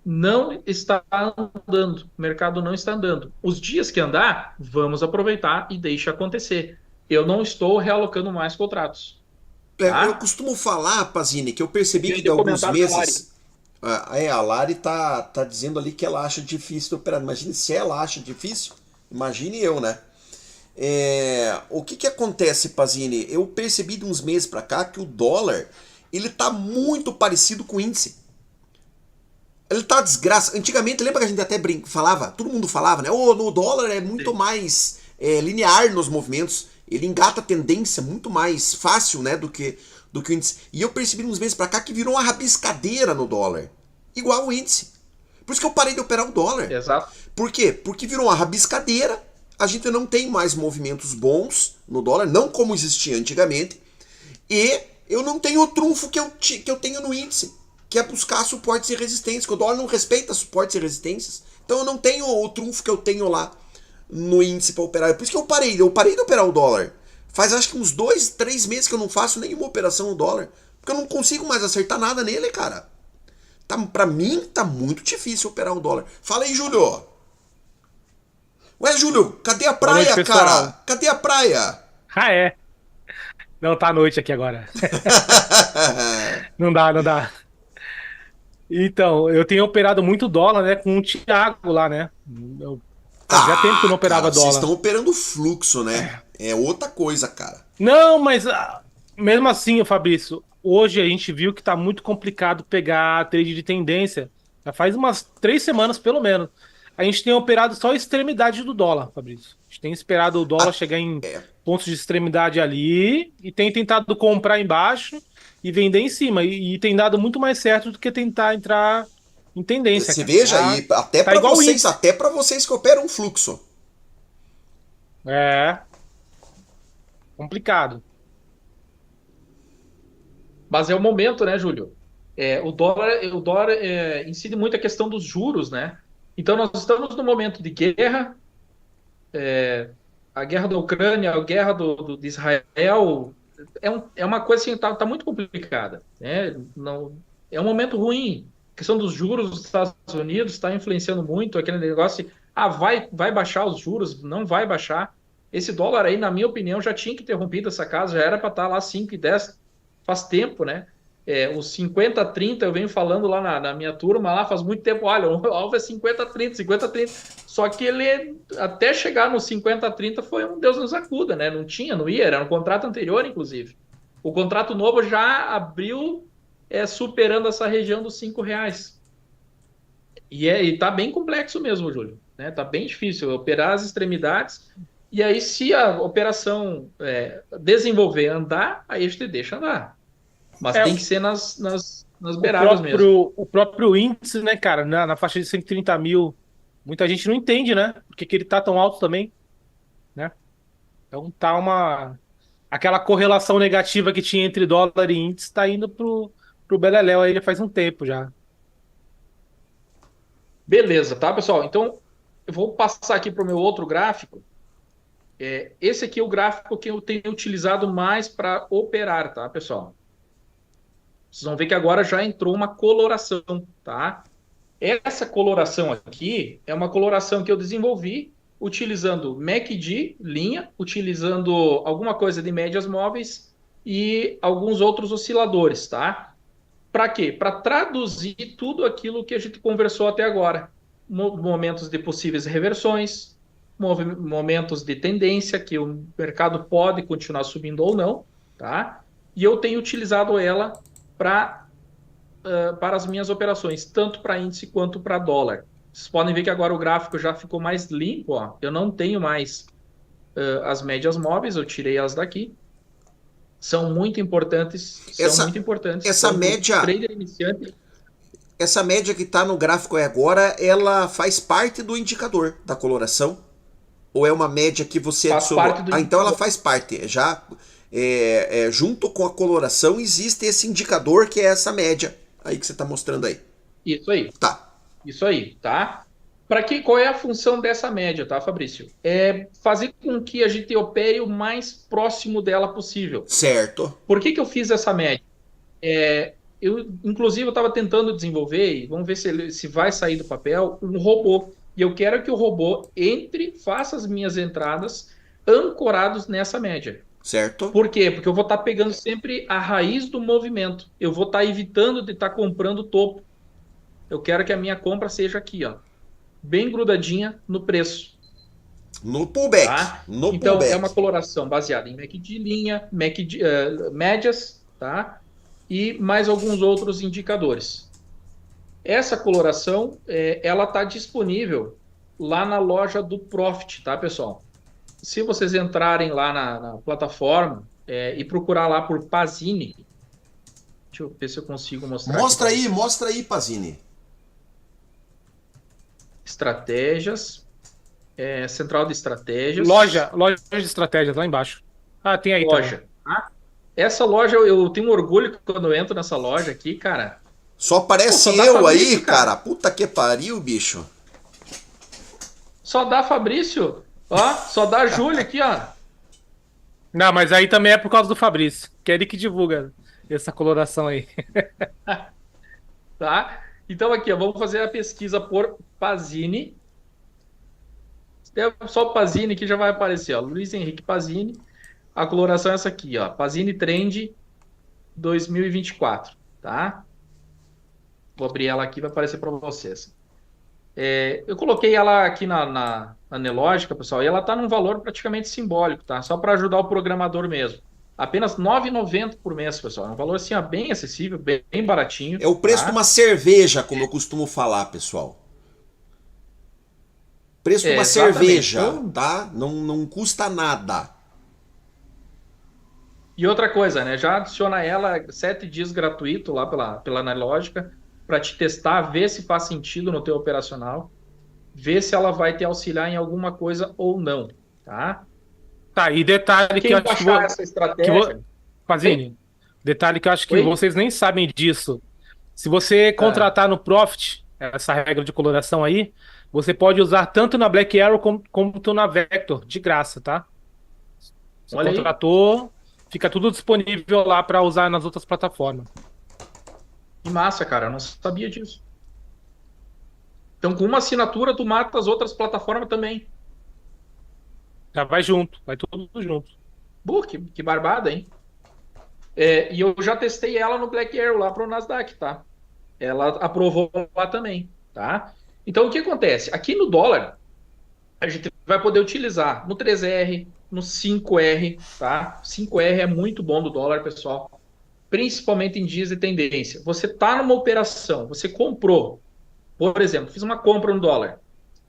Não está andando, o mercado não está andando. Os dias que andar, vamos aproveitar e deixa acontecer. Eu não estou realocando mais contratos, Eu tá? costumo falar, Pazini, que eu percebi que de Grande alguns comentário da Lari. meses. A Lari tá dizendo ali que ela acha difícil de operar. Imagine se ela acha difícil, imagine eu, né? O que acontece, Pazini? Eu percebi de uns meses pra cá que o dólar ele tá muito parecido com o índice. Ele tá desgraça. Antigamente, lembra que a gente até falava? Todo mundo falava, né? No dólar é muito Sim. mais linear nos movimentos. Ele engata a tendência muito mais fácil, né? Do que o índice. E eu percebi uns meses pra cá que virou uma rabiscadeira no dólar. Igual o índice. Por isso que eu parei de operar o dólar. Exato. Por quê? Porque virou uma rabiscadeira. A gente não tem mais movimentos bons no dólar, não como existia antigamente. E eu não tenho o trunfo que eu tenho no índice, que é buscar suportes e resistências, que o dólar não respeita suportes e resistências. Então eu não tenho o trunfo que eu tenho lá no índice para operar. Por isso que eu parei de operar o dólar. Faz acho que uns 2, 3 meses que eu não faço nenhuma operação no dólar. Porque eu não consigo mais acertar nada nele, cara. Pra mim, tá muito difícil operar o dólar. Fala aí, Júlio. Ué, Júlio, cadê a Boa noite, praia, cara? pessoal. Cadê a praia? Ah, é. Não, tá à noite aqui agora. Não dá, não dá. Então, eu tenho operado muito dólar, né, com o Thiago lá, né? Fazia tempo que eu não Cara, operava vocês dólar. estão operando fluxo, né? É outra coisa, cara. Não, mas mesmo assim, Fabrício, hoje a gente viu que tá muito complicado pegar trade de tendência. Já faz umas 3 semanas, pelo menos. A gente tem operado só a extremidade do dólar, Fabrício. A gente tem esperado o dólar Ah, chegar em é. pontos de extremidade ali e tem tentado comprar embaixo e vender em cima. E tem dado muito mais certo do que tentar entrar em tendência, Você cara. veja aí, até Tá pra igual o vocês, índice. até para vocês que operam fluxo. É, complicado. Mas é o momento, né, Júlio? O dólar incide muito a questão dos juros, né? Então nós estamos no momento de guerra, a guerra da Ucrânia, a guerra de Israel, é uma coisa assim, tá muito complicada, né? Não, é um momento ruim. A questão dos juros dos Estados Unidos está influenciando muito aquele negócio de, vai baixar os juros, não vai baixar. Esse dólar aí, na minha opinião, já tinha que ter rompido essa casa, já era para estar lá 5,10 faz tempo, né? Os 50-30 eu venho falando lá na minha turma, lá faz muito tempo, olha, o alvo é 50-30, 50-30. Só que ele, até chegar no 50-30, foi um Deus nos acuda, né? Não tinha, não ia, era um contrato anterior, inclusive. O contrato novo já abriu superando essa região dos R$ 5. E tá bem complexo mesmo, Júlio. Né? Tá bem difícil operar as extremidades. E aí, se a operação desenvolver, andar, aí a gente deixa andar. Mas É, tem que ser nas beiradas mesmo. o próprio índice, né, cara, na faixa de 130 mil, muita gente não entende, né? Porque que ele tá tão alto também, né? Então tá aquela correlação negativa que tinha entre dólar e índice tá indo pro beleléu aí já faz um tempo já. Beleza, tá, pessoal? Então, eu vou passar aqui para o meu outro gráfico. Esse aqui é o gráfico que eu tenho utilizado mais para operar, tá, pessoal? Vocês vão ver que agora já entrou uma coloração, tá? Essa coloração aqui é uma coloração que eu desenvolvi utilizando MACD, linha, utilizando alguma coisa de médias móveis e alguns outros osciladores, tá? Para quê? Para traduzir tudo aquilo que a gente conversou até agora. Momentos de possíveis reversões, momentos de tendência, que o mercado pode continuar subindo ou não, tá? E eu tenho utilizado ela para para as minhas operações, tanto para índice quanto para dólar. Vocês podem ver que agora o gráfico já ficou mais limpo, ó. Eu não tenho mais as médias móveis, eu tirei elas daqui. São muito importantes, Essa tanto média, trader iniciante. essa média que está no gráfico agora, ela faz parte do indicador da coloração? Ou é uma média que você Faz adicionou? parte do Então ela indicador. faz parte. Já junto com a coloração existe esse indicador que é essa média aí que você está mostrando aí. Isso aí. Tá. Isso aí, tá? Qual é a função dessa média, tá, Fabrício? É fazer com que a gente opere o mais próximo dela possível. Certo. Por que eu fiz essa média? Inclusive, eu estava tentando desenvolver, e vamos ver se vai sair do papel, um robô. E eu quero que o robô faça as minhas entradas ancorados nessa média. Certo. Por quê? Porque eu vou estar pegando sempre a raiz do movimento. Eu vou estar evitando de estar comprando o topo. Eu quero que a minha compra seja aqui, ó, bem grudadinha no preço. No pullback. Tá? No então, pullback. é uma coloração baseada em MACD de linha, médias, tá? E mais alguns outros indicadores. Essa coloração, ela está disponível lá na loja do Profit, tá, pessoal? Se vocês entrarem lá na plataforma e procurar lá por Pazini, deixa eu ver se eu consigo mostrar. Mostra aí, Pazini. Estratégias, central de estratégias. Loja de estratégias, lá embaixo. Ah, tem aí loja. Tá? Essa loja, eu tenho orgulho quando eu entro nessa loja aqui, cara. Só aparece só dá eu Fabrício, aí, cara. Puta que pariu, bicho. Só dá Fabrício, ó. Só dá Júlio aqui, ó. Não, mas aí também é por causa do Fabrício, que é ele que divulga essa coloração aí. Tá? Então aqui, ó, vamos fazer a pesquisa por Pazini. Só o Pazini aqui já vai aparecer, ó. Luiz Henrique Pazini. A coloração é essa aqui, ó. Pazini Trend 2024, tá? Vou abrir ela aqui, vai aparecer para vocês. Eu coloquei ela aqui na Nelógica, pessoal, e ela está num valor praticamente simbólico, tá? Só para ajudar o programador mesmo. Apenas R$ 9,90 por mês, pessoal. É um valor assim, ó, bem acessível, bem baratinho. É o preço tá? de uma cerveja, como eu costumo falar, pessoal. Preço de uma cerveja, então... tá? Não custa nada. E outra coisa, né? Já adiciona ela 7 dias gratuito lá pela Nelógica para te testar, ver se faz sentido no teu operacional, ver se ela vai te auxiliar em alguma coisa ou não, tá? Tá, e detalhe que Quem eu acho baixar essa estratégia... Pazini, detalhe que eu acho que Oi? vocês nem sabem disso. Se você contratar no Profit, essa regra de coloração aí, você pode usar tanto na Black Arrow como na Vector, de graça, tá? Você Olha aí. contratou, fica tudo disponível lá para usar nas outras plataformas. Que massa, cara. Eu não sabia disso. Então, com uma assinatura, tu mata as outras plataformas também. Já vai junto, vai tudo junto. Que barbada, hein? E eu já testei ela no Black Arrow lá pro Nasdaq, tá? Ela aprovou lá também, tá? Então, o que acontece? Aqui no dólar, a gente vai poder utilizar no 3R, no 5R, tá? 5R é muito bom do dólar, pessoal. Principalmente em dias de tendência. Você tá numa operação, você comprou, por exemplo, fiz uma compra no dólar.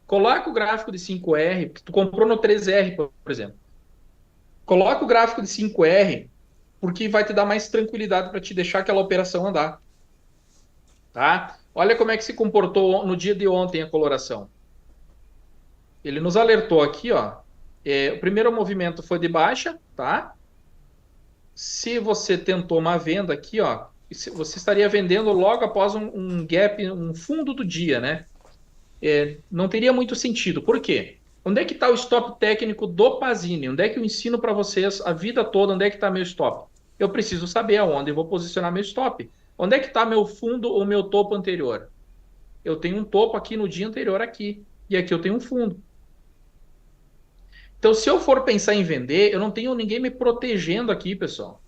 Coloca o gráfico de 5R, porque tu comprou no 3R, por exemplo. Coloca o gráfico de 5R, porque vai te dar mais tranquilidade para te deixar aquela operação andar. Tá? Olha como é que se comportou no dia de ontem a coloração. Ele nos alertou aqui, ó. O primeiro movimento foi de baixa, tá? Se você tentou uma venda aqui, ó, você estaria vendendo logo após um gap, um fundo do dia, né? Não teria muito sentido. Por quê? Onde é que está o stop técnico do Pazini? Onde é que eu ensino para vocês a vida toda onde é que está meu stop? Eu preciso saber aonde eu vou posicionar meu stop. Onde é que está meu fundo ou meu topo anterior? Eu tenho um topo aqui no dia anterior aqui. E aqui eu tenho um fundo. Então, se eu for pensar em vender, eu não tenho ninguém me protegendo aqui, pessoal,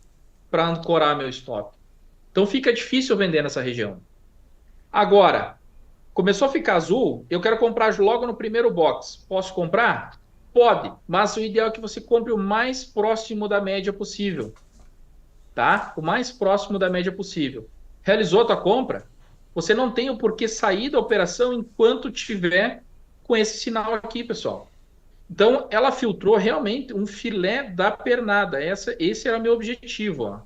para ancorar meu stop. Então, fica difícil vender nessa região. Agora, começou a ficar azul, eu quero comprar logo no primeiro box. Posso comprar? Pode, mas o ideal é que você compre o mais próximo da média possível. Tá? O mais próximo da média possível. realizou a tua compra, você não tem o porquê sair da operação enquanto tiver com esse sinal aqui, pessoal. Então, ela filtrou realmente um filé da pernada. Esse era meu objetivo. Ó.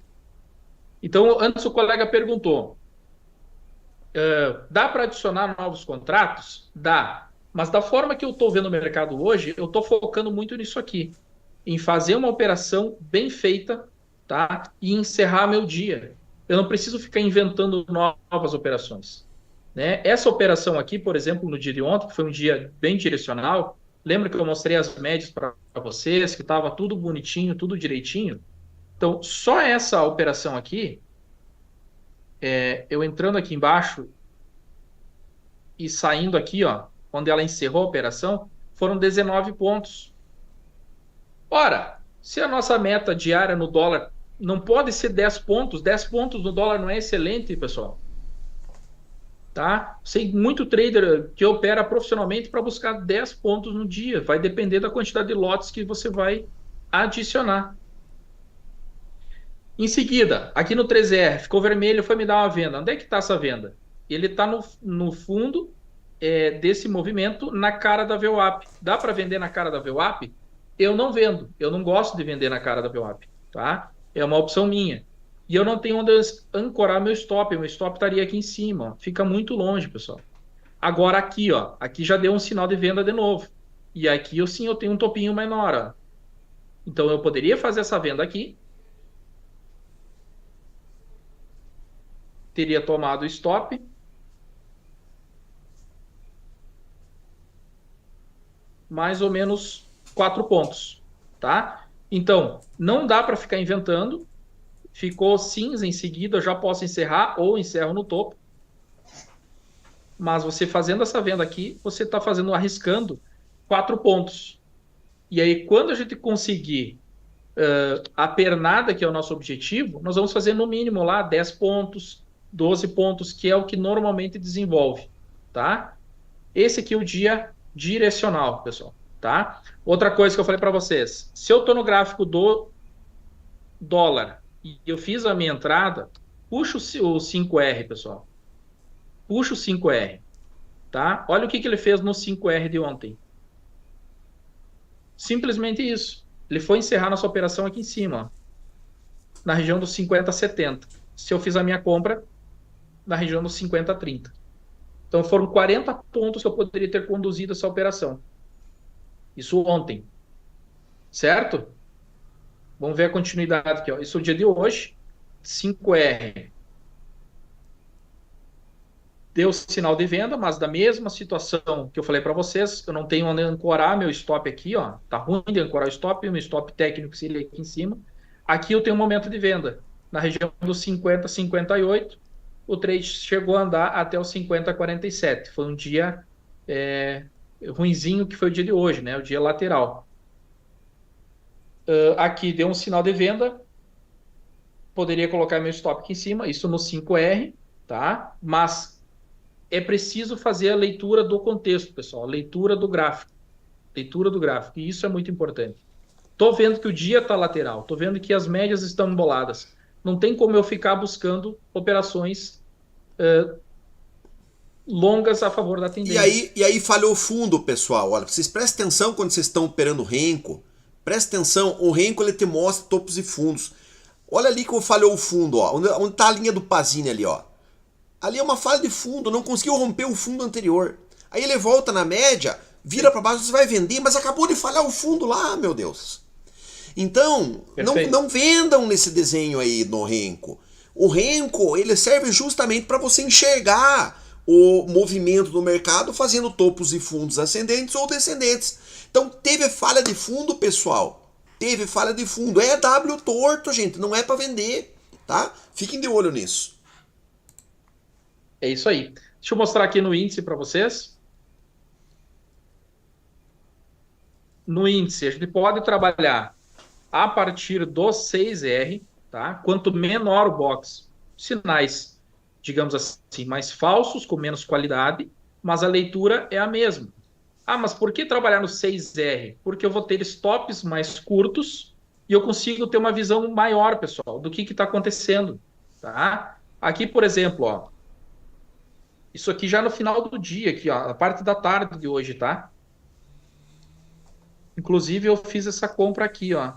Então, antes o colega perguntou, dá para adicionar novos contratos? Dá. Mas da forma que eu estou vendo o mercado hoje, eu estou focando muito nisso aqui. Em fazer uma operação bem feita, tá? E encerrar meu dia. Eu não preciso ficar inventando novas operações. Né? Essa operação aqui, por exemplo, no dia de ontem, que foi um dia bem direcional, lembra que eu mostrei as médias para vocês, que estava tudo bonitinho, tudo direitinho? Então, só essa operação aqui, eu entrando aqui embaixo e saindo aqui, ó, onde ela encerrou a operação, foram 19 pontos. Ora, se a nossa meta diária no dólar não pode ser 10 pontos no dólar não é excelente, pessoal. Tá? Sei muito trader que opera profissionalmente para buscar 10 pontos no dia. Vai depender da quantidade de lotes que você vai adicionar. Em seguida, aqui no 3R, ficou vermelho, foi me dar uma venda. Onde é que está essa venda? Ele está no fundo desse movimento, na cara da VWAP. Dá para vender na cara da VWAP? Eu não vendo. Eu não gosto de vender na cara da VWAP. Tá? É uma opção minha. E eu não tenho onde ancorar meu stop. Meu stop estaria aqui em cima. Ó. Fica muito longe, pessoal. Agora aqui, ó. Aqui já deu um sinal de venda de novo. E aqui eu tenho um topinho menor. Ó. Então eu poderia fazer essa venda aqui. Teria tomado o stop. Mais ou menos 4 pontos. Tá? Então, não dá para ficar inventando. Ficou cinza em seguida, eu já posso encerrar ou encerro no topo. Mas você fazendo essa venda aqui, você está arriscando 4 pontos. E aí, quando a gente conseguir a pernada, que é o nosso objetivo, nós vamos fazer no mínimo lá 10 pontos, 12 pontos, que é o que normalmente desenvolve. Tá? Esse aqui é o dia direcional, pessoal. Tá? Outra coisa que eu falei para vocês, se eu estou no gráfico do dólar e eu fiz a minha entrada, puxa o 5R, pessoal. Puxa o 5R. Tá? Olha o que ele fez no 5R de ontem. Simplesmente isso. Ele foi encerrar nossa operação aqui em cima, ó, na região dos 50,70. Se eu fiz a minha compra, na região dos 50,30. Então foram 40 pontos que eu poderia ter conduzido essa operação. Isso ontem. Certo? Vamos ver a continuidade aqui. Ó. Isso é o dia de hoje. 5R. Deu sinal de venda, mas da mesma situação que eu falei para vocês, eu não tenho onde ancorar meu stop aqui. Ó. Tá ruim de ancorar o stop. Meu stop técnico seria aqui em cima. Aqui eu tenho um momento de venda. Na região dos 50, 58. O trade chegou a andar até os 50,47. Foi um dia ruinzinho que foi o dia de hoje, né? O dia lateral. Aqui deu um sinal de venda, poderia colocar meu stop aqui em cima, isso no 5R, tá? Mas é preciso fazer a leitura do contexto, pessoal, a leitura do gráfico, e isso é muito importante. Tô vendo que o dia está lateral, tô vendo que as médias estão emboladas, não tem como eu ficar buscando operações longas a favor da tendência. E aí falhou fundo, pessoal, olha, vocês prestem atenção quando vocês estão operando Renko. Presta atenção, o Renko ele te mostra topos e fundos. Olha ali que falhou o fundo, ó, onde está a linha do Pazini ali, ó. Ali é uma falha de fundo, não conseguiu romper o fundo anterior. Aí ele volta na média, vira para baixo, você vai vender, mas acabou de falhar o fundo lá, meu Deus. Então, não vendam nesse desenho aí no Renko. O Renko, ele serve justamente para você enxergar o movimento do mercado fazendo topos e fundos ascendentes ou descendentes. Então teve falha de fundo, pessoal. Teve falha de fundo. É W torto, gente. Não é para vender, tá? Fiquem de olho nisso. É isso aí. Deixa eu mostrar aqui no índice para vocês. No índice, a gente pode trabalhar a partir do 6R, tá? Quanto menor o box, sinais, digamos assim, mais falsos, com menos qualidade, mas a leitura é a mesma. Ah, mas por que trabalhar no 6R? Porque eu vou ter stops mais curtos e eu consigo ter uma visão maior, pessoal, do que está acontecendo. Tá? Aqui, por exemplo, ó, isso aqui já no final do dia, aqui, ó, a parte da tarde de hoje, tá? Inclusive, eu fiz essa compra aqui, ó.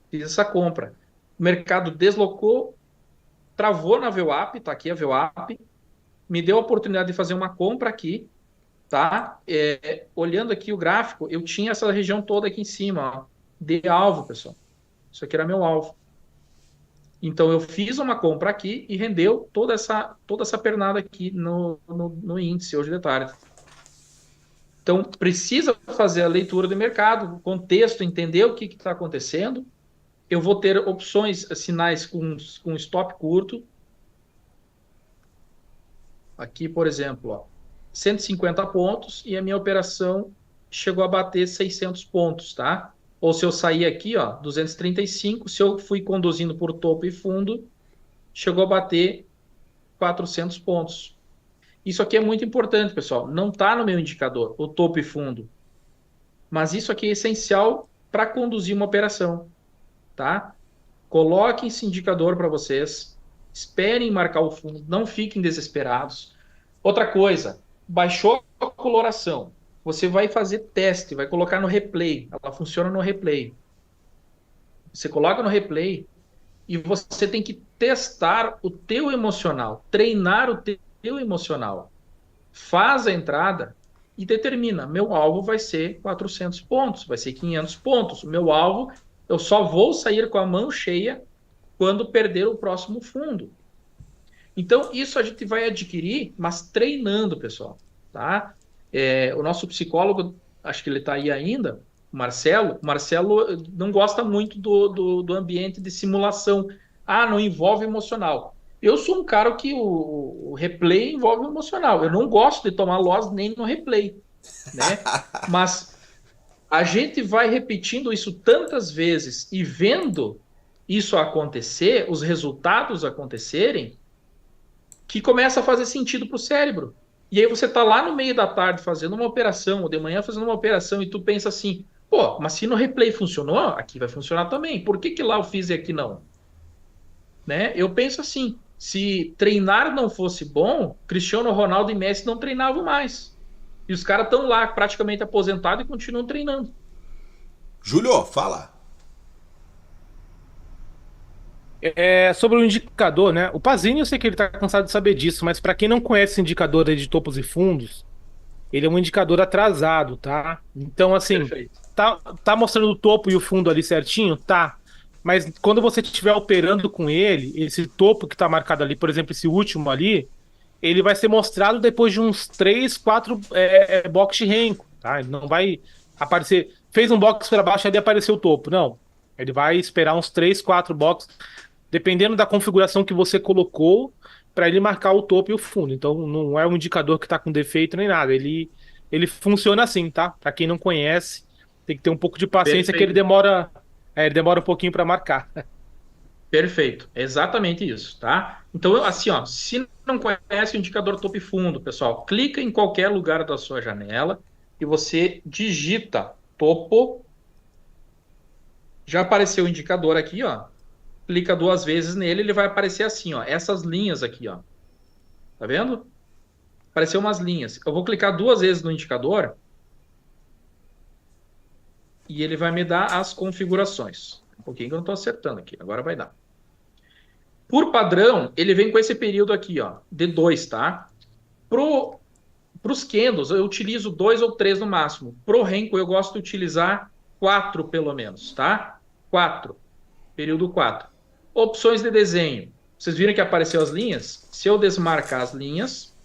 Fiz essa compra. O mercado deslocou, travou na VWAP, tá aqui a VWAP, me deu a oportunidade de fazer uma compra aqui, tá? Olhando aqui o gráfico, eu tinha essa região toda aqui em cima, ó, de alvo, pessoal. Isso aqui era meu alvo. Então, eu fiz uma compra aqui e rendeu toda essa pernada aqui no índice hoje de tarde. Então, precisa fazer a leitura do mercado, o contexto, entender o que está acontecendo. Eu vou ter opções, sinais com stop curto. Aqui, por exemplo, ó, 150 pontos e a minha operação chegou a bater 600 pontos, tá? Ou se eu sair aqui, ó, 235, se eu fui conduzindo por topo e fundo, chegou a bater 400 pontos. Isso aqui é muito importante, pessoal. Não está no meu indicador, o topo e fundo. Mas isso aqui é essencial para conduzir uma operação, tá? Coloquem esse indicador para vocês. Esperem marcar o fundo, não fiquem desesperados. Outra coisa, baixou a coloração. Você vai fazer teste, vai colocar no replay. Ela funciona no replay. Você coloca no replay e você tem que testar o teu emocional, treinar o teu emocional. Faz a entrada e determina, meu alvo vai ser 400 pontos, vai ser 500 pontos. O meu alvo, eu só vou sair com a mão cheia quando perder o próximo fundo. Então, isso a gente vai adquirir, mas treinando, pessoal, tá? O nosso psicólogo, acho que ele está aí ainda, o Marcelo não gosta muito do ambiente de simulação. Ah, não envolve emocional. Eu sou um cara que o replay envolve emocional. Eu não gosto de tomar loss nem no replay, né? Mas a gente vai repetindo isso tantas vezes e vendo isso acontecer, os resultados acontecerem, que começa a fazer sentido para o cérebro. E aí você está lá no meio da tarde fazendo uma operação, ou de manhã fazendo uma operação, e tu pensa assim, pô, mas se no replay funcionou, aqui vai funcionar também. Por que lá eu fiz e aqui não? Né? Eu penso assim, se treinar não fosse bom, Cristiano Ronaldo e Messi não treinavam mais. E os caras estão lá praticamente aposentados e continuam treinando. Júlio, fala. Sobre o indicador, né? O Pazini, eu sei que ele tá cansado de saber disso, mas para quem não conhece indicador aí de topos e fundos, ele é um indicador atrasado, tá? Então, assim, Perfeito. tá mostrando o topo e o fundo ali certinho? Tá. Mas quando você estiver operando com ele, esse topo que tá marcado ali, por exemplo, esse último ali, ele vai ser mostrado depois de uns 3, 4 box de renko, tá? Ele não vai aparecer. Fez um box para baixo, ali apareceu o topo. Não. Ele vai esperar uns 3, 4 boxes, dependendo da configuração que você colocou, para ele marcar o topo e o fundo. Então, não é um indicador que está com defeito nem nada. Ele funciona assim, tá? Para quem não conhece, tem que ter um pouco de paciência, que Perfeito. ele demora um pouquinho para marcar. Perfeito, é exatamente isso, tá? Então, assim, ó, se não conhece o indicador topo e fundo, pessoal, clica em qualquer lugar da sua janela e você digita topo. Já apareceu o indicador aqui, ó. Clica 2 vezes nele, ele vai aparecer assim, ó, essas linhas aqui, ó. Tá vendo? Apareceu umas linhas. Eu vou clicar 2 vezes no indicador e ele vai me dar as configurações. Um pouquinho que eu não estou acertando aqui, agora vai dar. Por padrão, ele vem com esse período aqui, ó, de 2, tá? Para os candles, eu utilizo 2 ou 3 no máximo. Pro Renko, eu gosto de utilizar 4 pelo menos, tá? 4. Período 4. Opções de desenho. Vocês viram que apareceu as linhas? Se eu desmarcar as linhas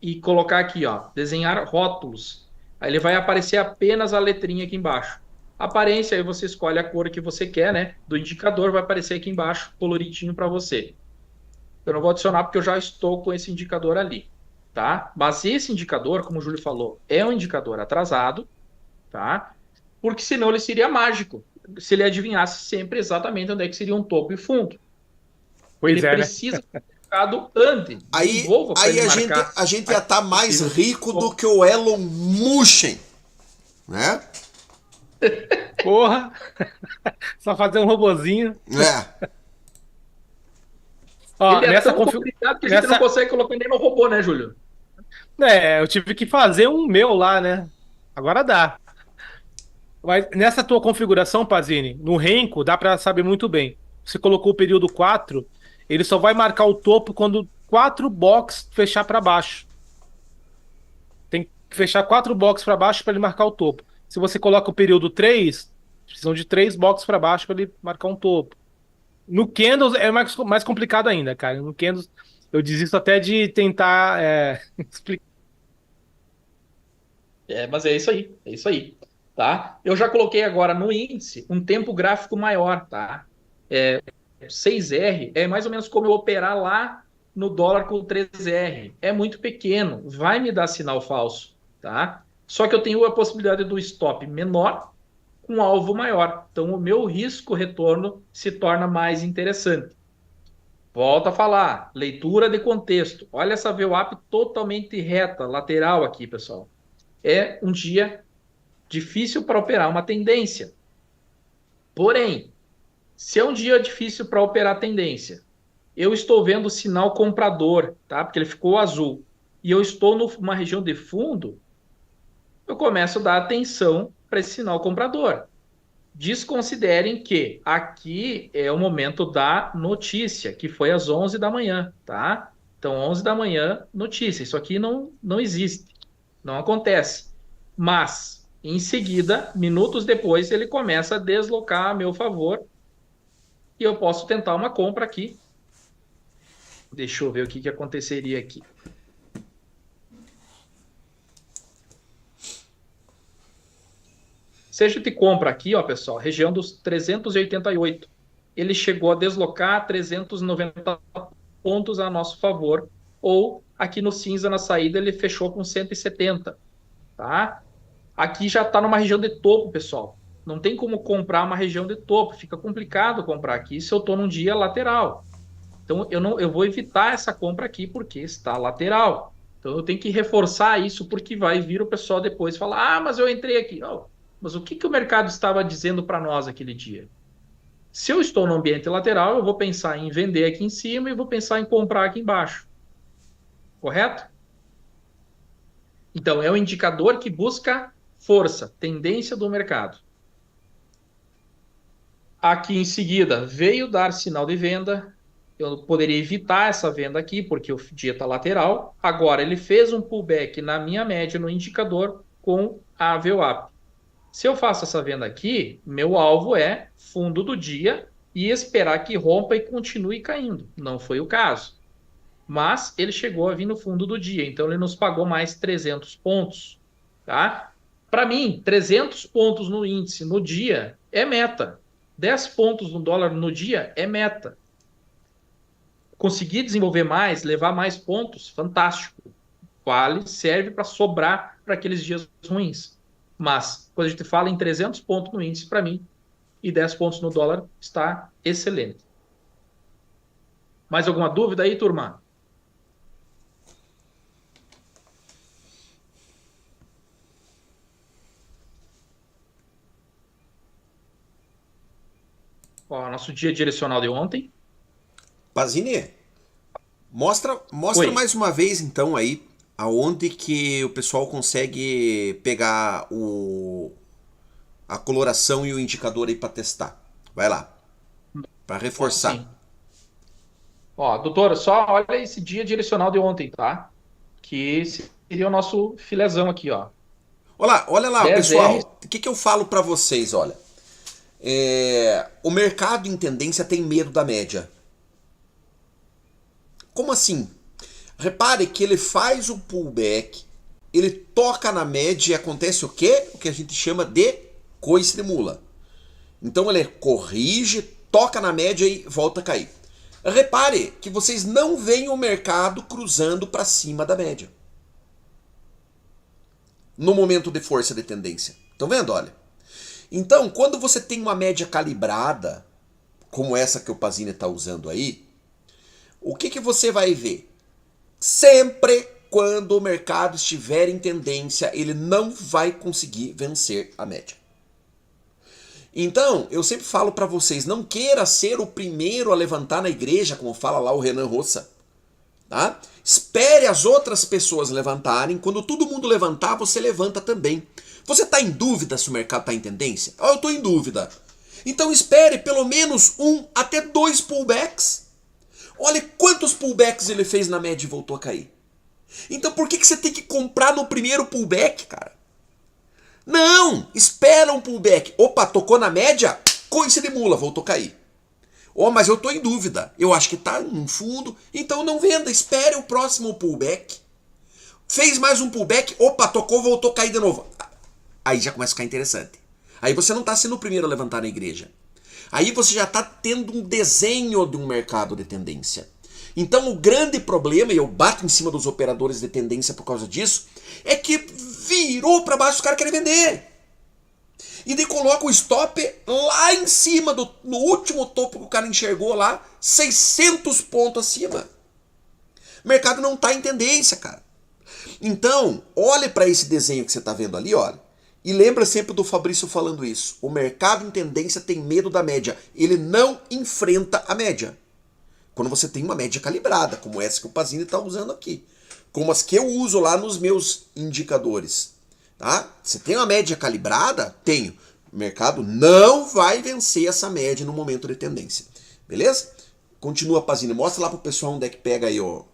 e colocar aqui, ó, desenhar rótulos, aí ele vai aparecer apenas a letrinha aqui embaixo. Aparência, aí você escolhe a cor que você quer, né? Do indicador vai aparecer aqui embaixo, coloridinho para você. Eu não vou adicionar porque eu já estou com esse indicador ali, tá? Mas esse indicador, como o Júlio falou, é um indicador atrasado, tá? Porque senão ele seria mágico, se ele adivinhasse sempre exatamente onde é que seria um topo e fundo. Pois Ele é, né? precisa ser marcado antes. Aí, Envolva pra aí ele a gente, marcar. a gente ia estar mais rico do que o Elon Musk, né? Porra! Só fazer um robozinho. É. Ó, Ele é tão complicado que a gente não consegue colocar nem no robô, né, Júlio? Eu tive que fazer um meu lá, né? Agora dá. Mas nessa tua configuração, Pazini, no Renko, dá pra saber muito bem. Você colocou o período 4, ele só vai marcar o topo quando 4 box fechar pra baixo. Tem que fechar 4 box pra baixo para ele marcar o topo. Se você coloca o período 3, precisam de 3 box pra baixo para ele marcar um topo. No Candles é mais complicado ainda, cara. No Candles eu desisto até de tentar explicar. Mas é isso aí, é isso aí, tá? Eu já coloquei agora no índice um tempo gráfico maior, tá? 6R é mais ou menos como eu operar lá no dólar com 3R. É muito pequeno, vai me dar sinal falso, tá? Só que eu tenho a possibilidade do stop menor com alvo maior. Então o meu risco retorno se torna mais interessante. Volto a falar, leitura de contexto. Olha essa VWAP totalmente reta, lateral aqui, pessoal. É um dia difícil para operar uma tendência. Porém, se é um dia difícil para operar tendência, eu estou vendo o sinal comprador, tá? Porque ele ficou azul. E eu estou numa região de fundo, eu começo a dar atenção para esse sinal comprador. Desconsiderem que aqui é o momento da notícia, que foi às 11 da manhã, tá? Então, 11 da manhã, notícia. Isso aqui não existe, não acontece. Mas, em seguida, minutos depois, ele começa a deslocar a meu favor e eu posso tentar uma compra aqui. Deixa eu ver o que aconteceria aqui. Se a gente compra aqui, ó, pessoal, região dos 388, ele chegou a deslocar 390 pontos a nosso favor, ou aqui no cinza na saída ele fechou com 170, tá? Aqui já está numa região de topo, pessoal. Não tem como comprar uma região de topo, fica complicado comprar aqui se eu estou num dia lateral. Então eu vou evitar essa compra aqui porque está lateral. Então eu tenho que reforçar isso porque vai vir o pessoal depois falar: ah, mas eu entrei aqui. Oh, mas o que o mercado estava dizendo para nós aquele dia? Se eu estou no ambiente lateral, eu vou pensar em vender aqui em cima e vou pensar em comprar aqui embaixo. Correto? Então é um indicador que busca força, tendência do mercado. Aqui em seguida veio dar sinal de venda. Eu poderia evitar essa venda aqui, porque o dia está lateral. Agora, ele fez um pullback na minha média, no indicador, com a VWAP. Se eu faço essa venda aqui, meu alvo é fundo do dia e esperar que rompa e continue caindo. Não foi o caso. Mas ele chegou a vir no fundo do dia, então ele nos pagou mais 300 pontos. Tá? Para mim, 300 pontos no índice no dia é meta. 10 pontos no dólar no dia é meta. Conseguir desenvolver mais, levar mais pontos, fantástico. Vale, serve para sobrar para aqueles dias ruins. Mas, quando a gente fala em 300 pontos no índice, para mim, e 10 pontos no dólar, está excelente. Mais alguma dúvida aí, turma? Ó, nosso dia direcional de ontem. Pazini, mostra Oi. mais uma vez então aí aonde que o pessoal consegue pegar a coloração e o indicador aí para testar. Vai lá, para reforçar. Sim. Ó, doutora, só olha esse dia direcional de ontem, tá? Que seria o nosso filezão aqui, ó. Olha lá, 10R. pessoal, o que eu falo para vocês, olha. O mercado em tendência tem medo da média. Como assim? Repare que ele faz o pullback, ele toca na média e acontece o quê? O que a gente chama de coice de mula. Então ele corrige, toca na média e volta a cair. Repare que vocês não veem o mercado cruzando para cima da média. No momento de força de tendência. Estão vendo? Olha. Então, quando você tem uma média calibrada, como essa que o Pazini está usando aí, o que você vai ver? Sempre quando o mercado estiver em tendência, ele não vai conseguir vencer a média. Então, eu sempre falo para vocês, não queira ser o primeiro a levantar na igreja, como fala lá o Renan Roça. Tá? Espere as outras pessoas levantarem. Quando todo mundo levantar, você levanta também. Você está em dúvida se o mercado está em tendência? Eu estou em dúvida. Então espere pelo menos 1 até 2 pullbacks. Olha quantos pullbacks ele fez na média e voltou a cair. Então por que você tem que comprar no primeiro pullback, cara? Não! Espera um pullback. Opa, tocou na média? Coice de mula, voltou a cair. Oh, mas eu estou em dúvida. Eu acho que está no fundo. Então não venda, espere o próximo pullback. Fez mais um pullback. Opa, tocou, voltou a cair de novo. Aí já começa a ficar interessante. Aí você não está sendo o primeiro a levantar na igreja. Aí você já está tendo um desenho de um mercado de tendência. Então o grande problema, e eu bato em cima dos operadores de tendência por causa disso, é que virou para baixo, os caras querem vender. E daí coloca o stop lá em cima, no último topo que o cara enxergou lá, 600 pontos acima. O mercado não está em tendência, cara. Então, olhe para esse desenho que você está vendo ali, olha. E lembra sempre do Fabrício falando isso. O mercado em tendência tem medo da média. Ele não enfrenta a média. Quando você tem uma média calibrada, como essa que o Pazini está usando aqui. Como as que eu uso lá nos meus indicadores. Tá? Você tem uma média calibrada? Tenho. O mercado não vai vencer essa média no momento de tendência. Beleza? Continua, Pazini. Mostra lá pro pessoal onde é que pega aí, ó.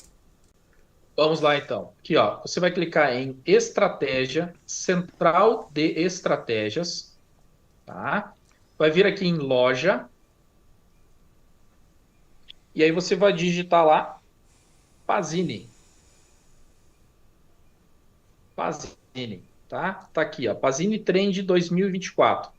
Vamos lá, então. Aqui, ó. Você vai clicar em Estratégia, Central de Estratégias. Tá? Vai vir aqui em Loja. E aí você vai digitar lá Pazini. Pazini, tá? Tá aqui, ó. Pazini Trend 2024.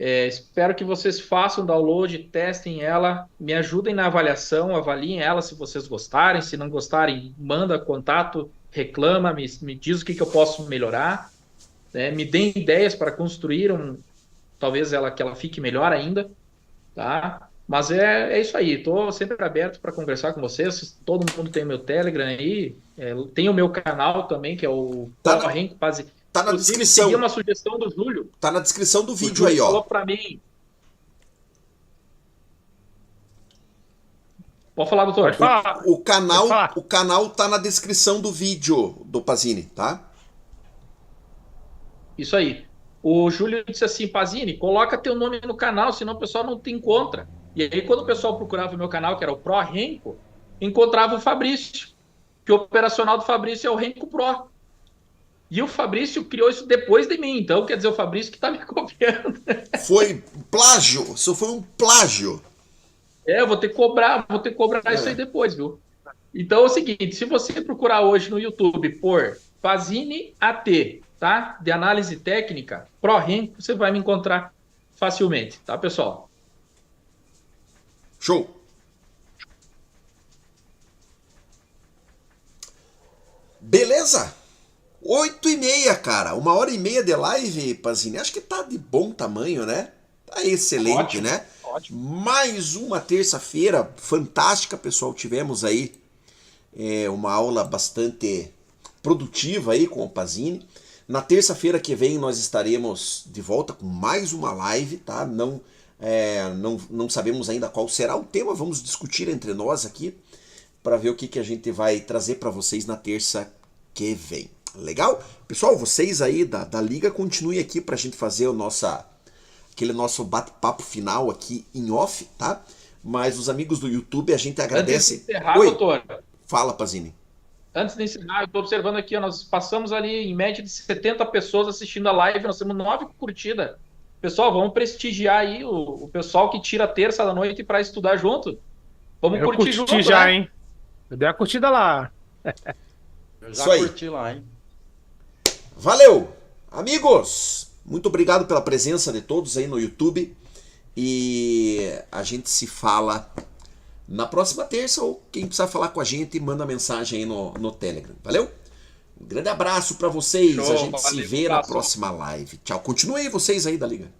Espero que vocês façam download, testem ela, me ajudem na avaliação, avaliem ela se vocês gostarem. Se não gostarem, manda contato, reclama, me diz o que eu posso melhorar. Me deem ideias para construir talvez que ela fique melhor ainda, tá? Mas é isso aí, estou sempre aberto para conversar com vocês. Todo mundo tem o meu Telegram aí, tem o meu canal também, que é o Renko Pazini. Tá na descrição. Segui uma sugestão do Júlio. Tá na descrição do vídeo Júlio aí, ó. Falou para mim. Pode falar, doutor. O canal tá na descrição do vídeo do Pazini, tá? Isso aí. O Júlio disse assim, Pazini, coloca teu nome no canal, senão o pessoal não te encontra. E aí, quando o pessoal procurava o meu canal, que era o Pro Renko, encontrava o Fabrício, que o operacional do Fabrício é o Renko Pro. E o Fabrício criou isso depois de mim, então quer dizer, o Fabrício que está me copiando. Foi plágio, isso foi um plágio. Eu vou ter que cobrar isso aí depois, viu? Então é o seguinte, se você procurar hoje no YouTube por Pazini AT, tá? De análise técnica, Pro Renko, você vai me encontrar facilmente, tá, pessoal? Show. Beleza? 8h30, cara. 1h30 de live, Pazini. Acho que tá de bom tamanho, né? Tá excelente, ótimo, né? Ótimo. Mais uma terça-feira fantástica, pessoal. Tivemos aí uma aula bastante produtiva aí com o Pazini. Na terça-feira que vem nós estaremos de volta com mais uma live, tá? Não sabemos ainda qual será o tema. Vamos discutir entre nós aqui para ver o que a gente vai trazer para vocês na terça que vem. Legal? Pessoal, vocês aí da Liga, continuem aqui pra gente fazer aquele nosso bate-papo final aqui em off, tá? Mas os amigos do YouTube, a gente agradece. Antes de encerrar, doutor. Fala, Pazini. Antes de encerrar, eu tô observando aqui, ó, nós passamos ali em média de 70 pessoas assistindo a live, nós temos 9 curtidas. Pessoal, vamos prestigiar aí o pessoal que tira a terça da noite pra estudar junto. Vamos curtir junto, já, né? hein? Eu dei a curtida lá. Eu já curti lá, hein? Valeu! Amigos, muito obrigado pela presença de todos aí no YouTube. E a gente se fala na próxima terça, ou quem precisar falar com a gente, manda mensagem aí no Telegram. Valeu? Um grande abraço para vocês. Show, a gente se vê na próxima live. Tchau. Continuem vocês aí da Liga.